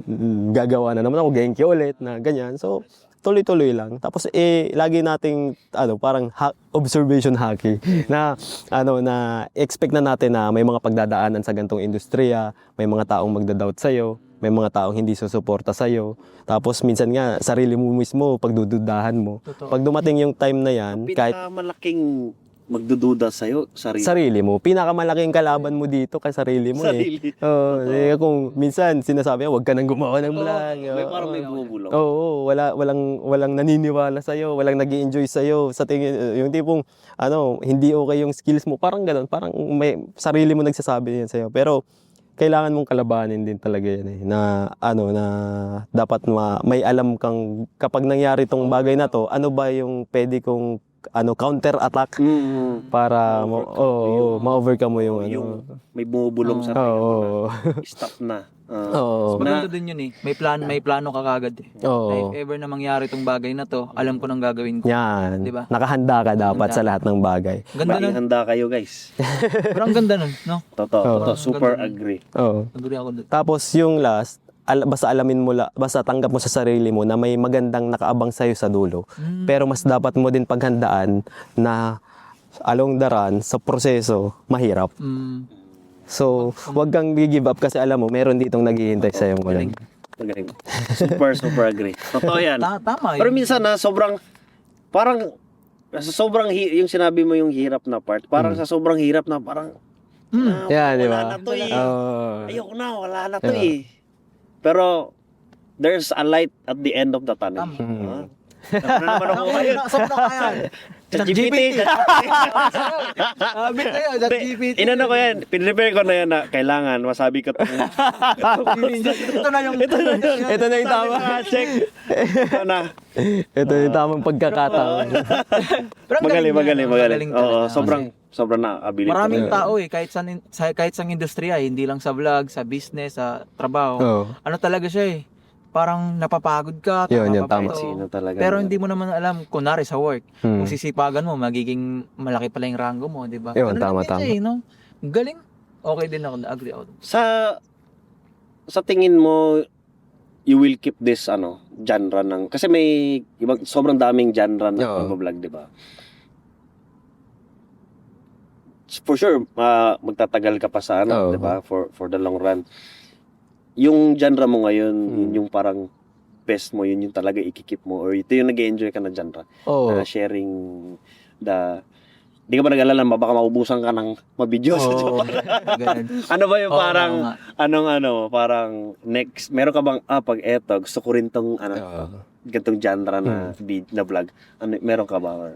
gagawa na naman ako, genki ulit na ganyan. So tuloy-tuloy lang. Tapos lagi nating parang observation hacking na na expect na natin na may mga pagdadaanan sa gantong industriya, may mga taong magda-doubt sa may mga taong hindi susuporta sa Tapos minsan nga sarili mo mismo pagdududahan mo. Totoo. Pag dumating yung time na yan, kahit pinakamalaking magdududa sa'yo, sarili mo, pinakamalaking kalaban mo dito kay sarili mo Sarili. Kung minsan sinasabi niya, huwag ka nang gumawa ng vlog. May parang may bumubulong. Oo, walang naniniwala sa walang nag-i-enjoy sa sa tingin yung tipong hindi okay yung skills mo, parang ganoon, parang may sarili mo nagsasabi yan sa pero kailangan mong kalabanin din talaga yan na na dapat may alam kang kapag nangyari tong bagay na to, ano ba yung pwede kong counter attack para ma-overcome mo yung may bumubulong sa stop na. Mas maganda din yun may plano ka kagad Oo. Na if ever na mangyari itong bagay na to, alam ko nang gagawin ko. Yan. Diba? Nakahanda ka dapat sa lahat ng bagay. Ganda Maging nun. handa kayo, guys. Pero ang ganda nun, no? Totoo. Oo. Super Ganda. agree. Oo. Agree ako dun. Tapos yung last, basta alamin mo basta tanggap mo sa sarili mo na may magandang nakaabang sa'yo sa dulo. Pero mas dapat mo din paghandaan na along the run, sa proseso, mahirap. So, wag kang give up kasi alam mo, meron ditong naghihintay sa'yo ngayon. Magaling. Super agree. Totoo yan. Tama Pero yun. minsan sa sobrang yung sinabi mo yung hirap na part, parang sa sobrang hirap na parang Yeah, di wala ba? na to eh. Oo. Ayoko na, wala na to eh. Pero there's a light at the end of the tunnel. Tama. Naman ako ngayon. Sobra kaya. ChatGPT. Sabi tayo, ChatGPT. Inano ko yan, pinrepare ko na yan na kailangan masabi ko itong Ito na yung... Ito na yung tama. check. Ito na. Ito yung tamang pagkakataon. Pero ang Magaling. Oo, talaga. sobrang na-ability. Maraming tao kahit sa industriya, hindi lang sa vlog, sa business, sa trabaho. Oo. Ano talaga siya parang napapagod ka. Yun, yung napapagod. tama. Sino talaga. Pero hindi mo naman alam, kunwari sa work, Hmm. kung sisipagan mo, magiging malaki pala yung rango mo, di ba? Yun, Ano lang tama. din siya, no? Galing. Okay din ako, agree ako. Sa tingin mo, you will keep this genre ng kasi may sobrang daming genre na Oo. pag-vlog, di ba? For sure, magtatagal ka pa sa Oo. di ba? For the long run. Yung genre mo ngayon, yun yung parang best mo, yun yung talaga ikikip mo or ito yung nag-enjoy ka na genre. Oo. Na sharing di ka ba nag-alala baka maubusan ka ng mabidyo sa Japan? Ganun. Ano ba yung Oo, parang nga. parang next meron ka bang pag eto gusto ko rin tong Oo. gantong genre na vlog. Meron ka ba? Or,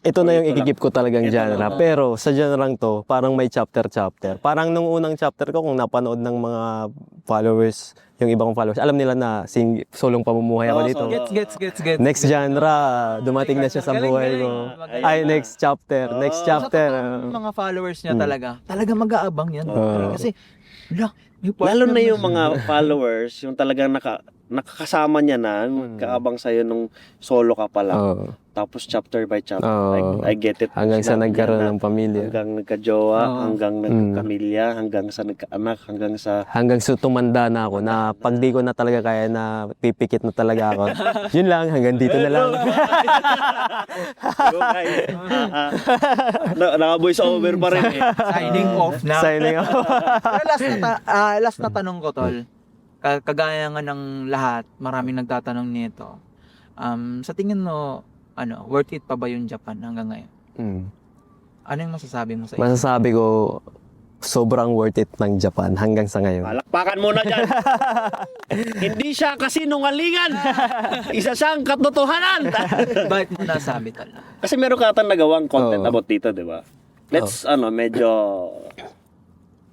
Ito na yung Ito lang. ikikip ko talagang Ito genre. lang. Pero sa genre to, parang may chapter. Parang nung unang chapter ko, kung napanood ng mga followers, yung ibang followers, alam nila na solong pamumuhay ako dito. solo. Gets. Next genre, dumating na siya sa Galing, buhay galing. ko. Magaling. Ay, next chapter. Yung mga followers niya talaga mag-aabang yan. Kasi, may lalo partner na yung mga followers, yung talagang nakakasama niya na, kaabang sa'yo nung solo ka pa lang. Oo. Tapos chapter by chapter. Oo. I get it. Hanggang sa Sinabi nagkaroon niya ng na pamilya. hanggang nagka-jowa, Oo. hanggang nagka-pamilya, hanggang sa nagka-anak, hanggang sa Hanggang sa tumanda na ako, na pag di ko na talaga kaya na pipikit na talaga ako. Yun lang, hanggang dito na lang. Naka-voice over pa rin eh. signing off na. Signing off. Pero last na tanong ko, Tol. Kagaya nga ng lahat, maraming nagtatanong nito. Sa tingin mo, worth it pa ba yung Japan hanggang ngayon? Ano yung masasabi mo sa iyo? Masasabi ko, sobrang worth it ng Japan hanggang sa ngayon. Palakpakan muna dyan. Hindi siya kasinungalingan. Isa siyang katotohanan. Bakit mo nasabi tal? Kasi meron ka atang nagawang content Oo. about dito, di ba? Let's, medyo...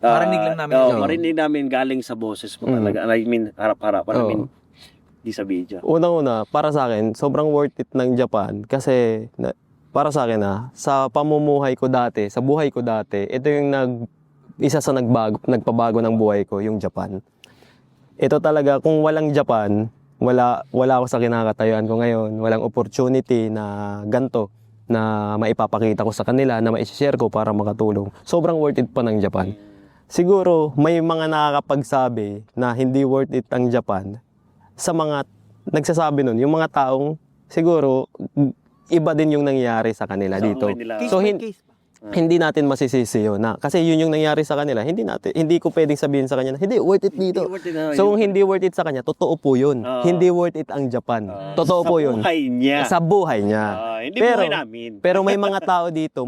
Marinig lang namin. Marinig namin galing sa boses mo talaga. I mean, harap-harap. I mean, di sa video. Unang-una, para sa akin, sobrang worth it ng Japan kasi para sa akin sa pamumuhay ko dati, sa buhay ko dati, ito yung isa sa nagpabago ng buhay ko, yung Japan. Ito talaga, kung walang Japan, wala ako sa kinakatayuan ko ngayon, walang opportunity na ganto na maipapakita ko sa kanila, na ma-share ko para makatulong. Sobrang worth it pa ng Japan. Siguro, may mga nakakapagsabi na hindi worth it ang Japan sa mga nagsasabi nun, yung mga taong siguro iba din yung nangyayari sa kanila dito. So hindi natin masisisi yun kasi yun yung nangyayari sa kanila. Hindi ko pwedeng sabihin sa kanya na hindi worth it dito. So kung hindi worth it sa kanya, totoo po yun. Hindi worth it ang Japan. Totoo po yun. Sa buhay niya. Hindi buhay namin. Pero may mga tao dito,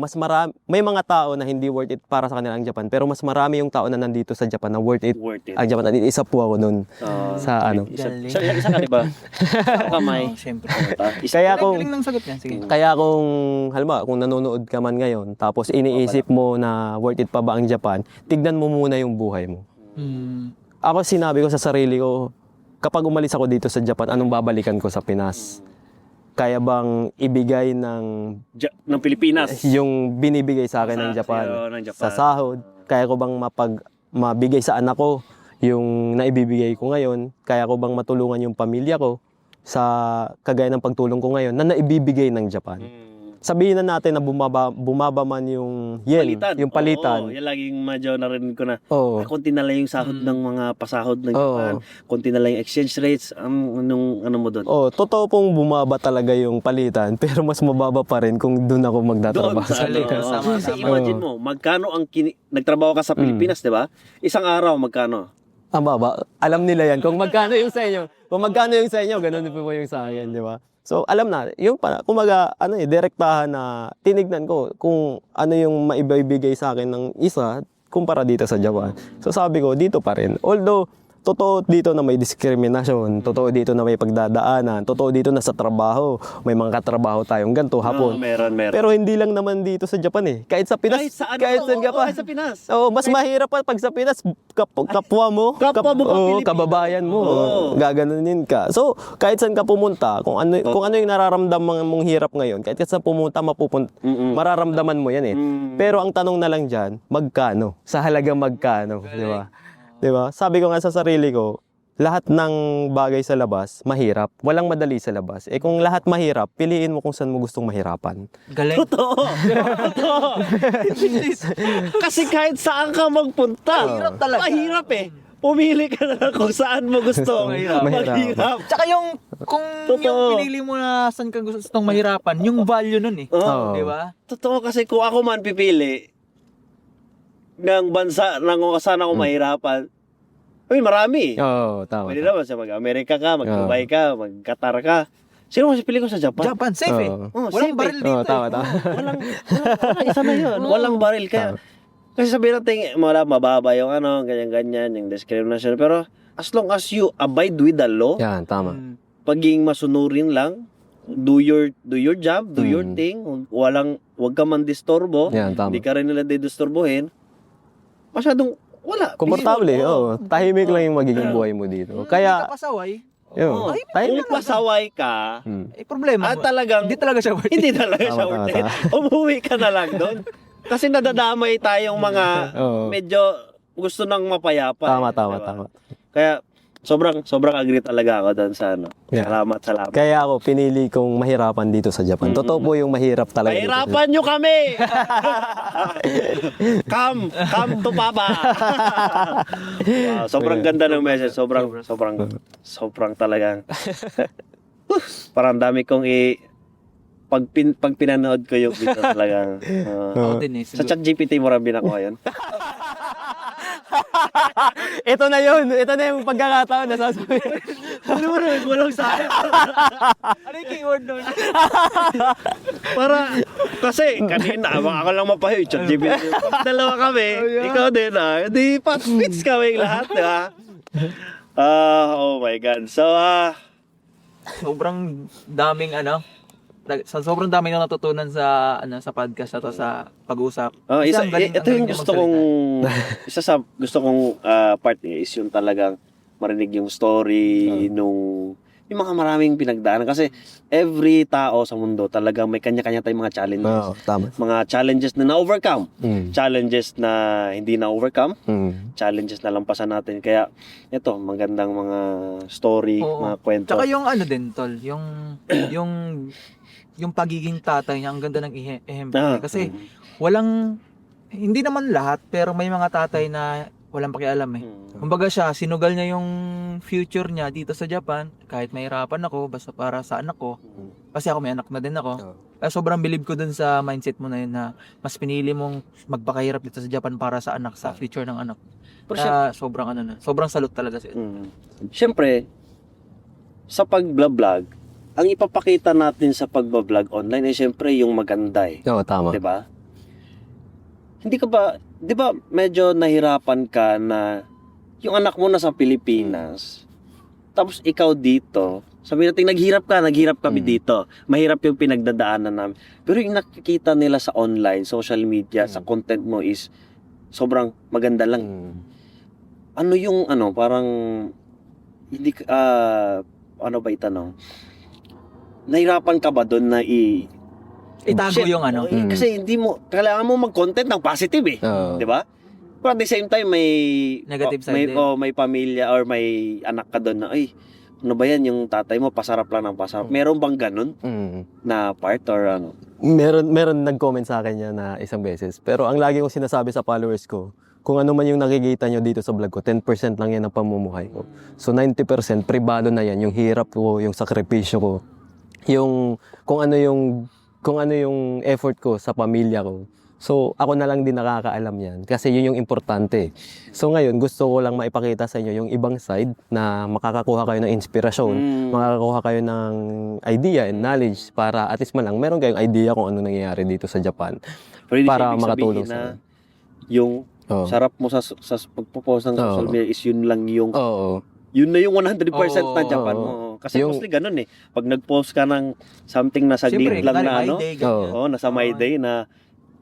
may mga tao na hindi worth it para sa kanila ang Japan, pero mas marami yung tao na nandito sa Japan na worth it. Ang Japan. Isa po ako nun sa ano. Isa ka, di ba? Kamay. Siyempre. Kaya kung Galing ng sagot yan. Sige. Kaya halimbawa, kung nanonood ka man ngayon, tapos iniisip mo na worth it pa ba ang Japan, tignan mo muna yung buhay mo. Ako sinabi ko sa sarili ko, kapag umalis ako dito sa Japan, anong babalikan ko sa Pinas? Kaya bang ibigay ng Pilipinas yung binibigay sa akin ng Japan sa sahod? Kaya ko bang mabigay sa anak ko yung naibibigay ko ngayon? Kaya ko bang matulungan yung pamilya ko sa kagaya ng pagtulong ko ngayon na naibibigay ng Japan? Sabihin na natin na bumaba man yung yung palitan. Oo, yan laging medyo narinig ko na. Oo. Konti na lang yung sahod ng mga pasahod ng Japan. Konti na lang yung exchange rates. Ano mo doon? Oh, totoo pong bumaba talaga yung palitan, pero mas mababa pa rin kung doon ako magtatrabaho. Kasi imagine mo, magkano ang nagtrabaho ka sa Pilipinas, di ba? Isang araw, magkano? Ang baba. Alam nila yan. Kung magkano yung sa inyo. Kung magkano yung sa inyo, ganun din po yung sa akin, di ba? So, alam na, yung kumaga, direktahan na tinignan ko kung ano yung maibibigay sa akin ng isa kumpara dito sa Japan. So, sabi ko, dito pa rin. Although, totoo dito na may diskriminasyon, totoo dito na may pagdadaanan, totoo dito na sa trabaho, may mga katrabaho tayong ganito hapon. Meron. Pero hindi lang naman dito sa Japan eh. Kahit sa Pinas, kahit saan ka pa. Sa Pinas. Oo, mas mahirap pa pag sa Pinas, kapwa mo, kababayan mo, gaganunin ka. So, kahit saan ka pumunta, kung ano yung nararamdaman mong hirap ngayon, kahit saan pumunta, mararamdaman mo yan eh. Pero ang tanong na lang dyan, magkano? Sa halagang magkano, di ba? Di ba? Sabi ko nga sa sarili ko, lahat ng bagay sa labas, mahirap. Walang madali sa labas. Eh kung lahat mahirap, piliin mo kung saan mo gustong mahirapan. Galing. Totoo. Kasi kahit saan ka magpunta, Mahirap talaga. Mahirap eh. Pumili ka na lang kung saan mo gusto maghirap. Tsaka kung yung pinili mo na saan ka gustong mahirapan, yung value nun eh. Oo. Di ba? Totoo kasi kung ako man pipili ng bansa na kung saan ako mahirapan, marami. Oo, tama. Pwede naman sa mag-Amerika ka, mag-Dubai ka, mag-Qatar ka. Sino mas pipili ko sa Japan? Japan, safe eh. Walang baril dito. Tama. Walang, isa na yun. Walang baril. Kasi sabihin natin, mababa yung ganyan-ganyan, yung discrimination. Pero as long as you abide with the law, Yan, tama. paging masunurin lang, do your job, do your thing, wag ka man disturbo, Yan, tama. hindi ka rin nila didisturbohin, masyadong wala. Komportable, tahimik lang yung magiging buhay mo dito. Hindi Kaya, ka pasaway. Kung pasaway ka, problema mo. talagang, Hindi talaga siya worth it. hindi talaga siya Tama, worth it. Umuwi ka na lang doon. Kasi nadadamay tayong mga medyo gusto nang mapayapa. tama. Kaya sobrang agree talaga ako doon sa Yeah. Salamat. Kaya ako pinili kong mahirapan dito sa Japan. Totoo po yung mahirap talaga. Mahirapan nyo kami! Come to Papa! Wow, sobrang ganda ng message. Sobrang talagang. Parang dami kong pag pinanood ko yung video talagang. Ako din eh. Sa ChatGPT mo rin binakuha yun. Ito na yun. Ito na yung pagkakataon na sasabihin. Ano mo na, walang sa akin. Ano yung keyword doon? Para, kasi kanina, ako lang mapahiyo, ChatGPT. Pag dalawa kami, ikaw din di patfits kami lahat, di ba? Oh my God. So, Sobrang daming sobrang daming na natutunan sa sa podcast na to, sa pag-usap. Kasi ang galing- ito ang galing yung niya gusto kong, magsalita. isa sa gusto kong part niya is yung talagang marinig yung story yung mga maraming pinagdaanan. Kasi every tao sa mundo talagang may kanya-kanya tayong mga challenges. Oo, tama. Mga challenges na na-overcome. Mm. Challenges na hindi na-overcome. Mm. Challenges na lampasan natin. Kaya ito, magandang mga story, Oo. mga kwento. Tsaka yung din, tol, yung pagiging tatay niya, ang ganda ng ehemplo. Kasi hindi naman lahat, pero may mga tatay na walang pakialam eh. Kumbaga siya, sinugal niya yung future niya dito sa Japan, kahit mahirapan ako, basta para sa anak ko. Kasi ako may anak na din ako. Kaya sobrang believe ko dun sa mindset mo na yun, na mas pinili mong magpakahirap dito sa Japan para sa anak, sa future ng anak. Kaya sobrang salute talaga siya. Siyempre, sa pag-vlog, ang ipapakita natin sa pag-vlog online ay siyempre yung maganda eh. Oo, tama. 'Di ba? Hindi ka ba, 'di ba medyo nahirapan ka na yung anak mo nasa Pilipinas, tapos ikaw dito, sabihin natin naghirap kami dito. Mahirap yung pinagdadaanan namin. Pero yung nakikita nila sa online, social media, sa content mo is sobrang maganda lang. Ano yung parang hindi ano ba itanong? Nahirapan ka ba doon na Itago yung Kasi hindi mo, kailangan mo mag-content ng positive eh. Oo. Di ba? Pero at the same time, may Negative side din. may pamilya or may anak ka doon na, ay, ano ba yan, yung tatay mo, pasarap lang ng pasarap. Meron bang ganun na part or ano? Meron nag-comment sa akin yan na isang beses. Pero ang lagi kong sinasabi sa followers ko, kung ano man yung nakikita nyo dito sa vlog ko, 10% lang yan ang pamumuhay ko. So 90% pribado na yan, yung hirap ko, yung sakripisyo ko, yung kung ano yung effort ko sa pamilya ko. So ako na lang din nakakaalam yan kasi yun yung importante. So ngayon gusto ko lang maipakita sa inyo yung ibang side na makakakuha kayo ng inspirasyon, makakakuha kayo ng idea and knowledge para at least man lang meron kayong idea kung ano nangyayari dito sa Japan. Pero hindi Para ibig makatulong sabihin sa na yung sarap mo sa pagpo-post ng social media is yun lang yung yun na yung 100% na Japan mo. Kasi mostly ganun eh. Pag nag-post ka ng something na saglit lang na nasa My Day na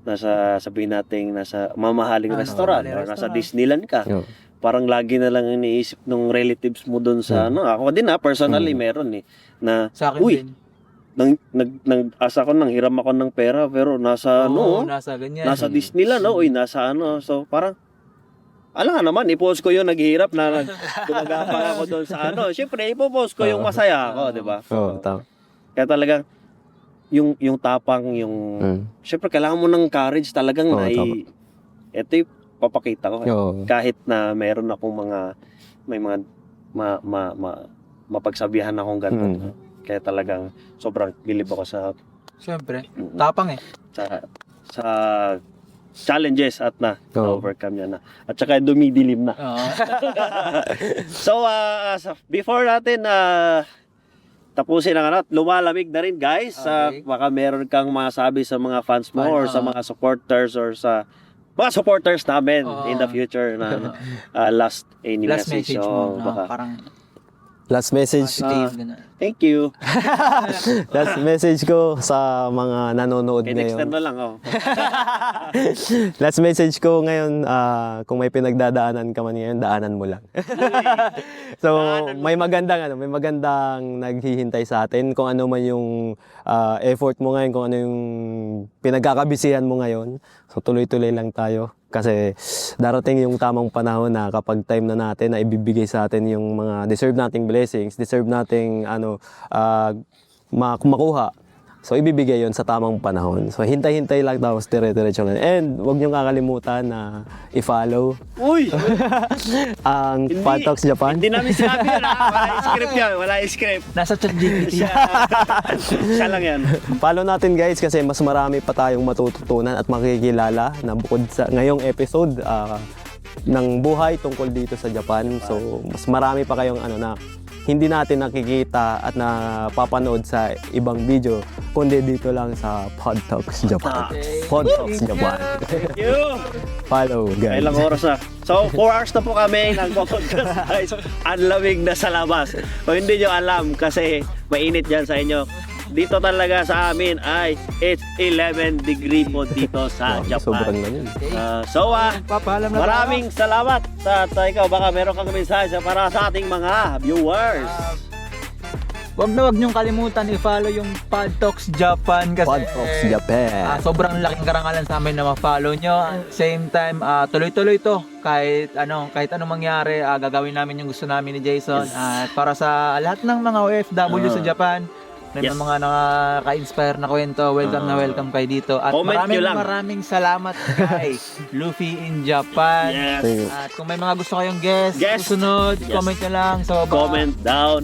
nasa sabihin natin nasa mamahaling restaurant or nasa Disneyland ka. Parang lagi na lang iniisip ng relatives mo doon sa ako din personally meron eh na Sa akin din. asa ko nang hiram ako ng pera pero nasa nasa ganyan. nasa Disneyland nasa so parang naman, i-post ko yung naghihirap na gumagapang ako doon sa Siyempre, i-post ko yung masaya ako, di ba? Tama. Kaya talagang, yung tapang, siyempre, kailangan mo ng courage talagang ito yung papakita ko. Kahit na meron akong may mga mapagsabihan akong ganito. Kaya talagang, sobrang bilib ako sa Siyempre, tapang eh. sa challenges at na-overcome niya na. At saka dumidilim na. So, before natin tapusin ang lumalamig na rin guys. Baka meron kang masabi sa mga fans mo or sa mga supporters or sa mga supporters namin in the future na last message mo. Baka, Parang last message. Thank you. Last message ko sa mga nanonood Extend ngayon. na lang Last message ko ngayon, kung may pinagdadaanan ka man ngayon, daanan mo lang. So, may magandang naghihintay sa atin kung ano man yung effort mo ngayon, kung ano yung pinagkakabisihan mo ngayon. So, tuloy-tuloy lang tayo. Kasi darating yung tamang panahon na kapag time na natin na ibibigay sa atin yung mga deserve nating blessings, deserve nating makuha. So ibibigay yon sa tamang panahon. So hintay-hintay lang tapos dire-diretso lang. And huwag niyo kakalimutan na i-follow ang Fun Talks Japan. Hindi namin sinabi yun. Wala script yan. Wala script. nasa ChatGPT. Siya lang yan. Follow natin guys kasi mas marami pa tayong matututunan at makikilala na bukod sa ngayong episode, ng buhay tungkol dito sa Japan. So, mas marami pa kayong ano na hindi natin nakikita at napapanood sa ibang video, kundi dito lang sa Pod Talks Japan. Pod Talks Japan. Thank you! Follow, guys. Ilang oras na. So, 4 hours na po kami nagpo-podcast, guys. Ang lamig na sa labas. Kung hindi nyo alam, kasi mainit dyan sa inyo. Dito talaga sa amin ay it's 11 degree po dito sa Sobrang Japan. lamig. Papaalam na Maraming salamat sa ikaw. Baka meron kang mensahe para sa ating mga viewers. Wag niyong kalimutan i-follow yung Pod Talks Japan kasi Pod Talks Japan. sobrang laking karangalan sa amin na ma-follow nyo. Same time, tuloy-tuloy to. Kahit anong mangyari, gagawin namin yung gusto namin ni Jason. At para sa lahat ng mga OFW sa Japan, may Yes. mga nakaka-inspire na kwento, welcome na welcome kayo dito. At Comment nyo lang. maraming salamat kay Luffy in Japan. Yes. Thank you. At kung may mga gusto kayong guest, Guest. susunod, Yes. comment nyo lang sa baba. Comment down.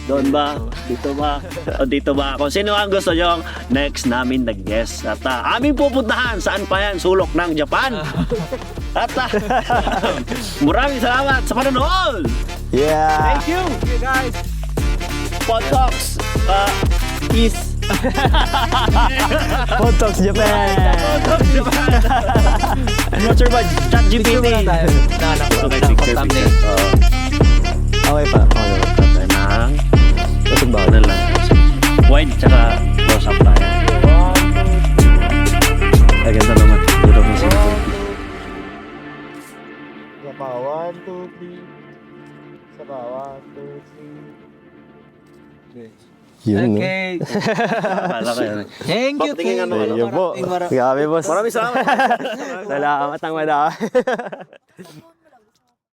Doon ba? Dito ba? O dito ba? Kung sino ang gusto nyo next namin nag-guest. At aming pupuntahan. Saan pa yan? Sulok ng Japan. At maraming salamat sa panonood. Yeah! Thank you. Thank you guys! Pod Talks. Peace. Pod Talks Japan! Pod Talks Japan. Sponsored by ChatGPT. Picture muna tayo. Picture. Thumbnail. Okay pa. Okay. Tatay ng Ito ba? ano lang. Wide tsaka close up tayo. Ay, ganda naman. Dito mo sila. Saba, 1, 2, 3. Saba, 1, 2, 3. Yun, no? Okay. Akala ko yan. Thank you. Patingin ano, Thank you po. Maraming Grabe, boss. Maraming salamat. Salamat ang madami.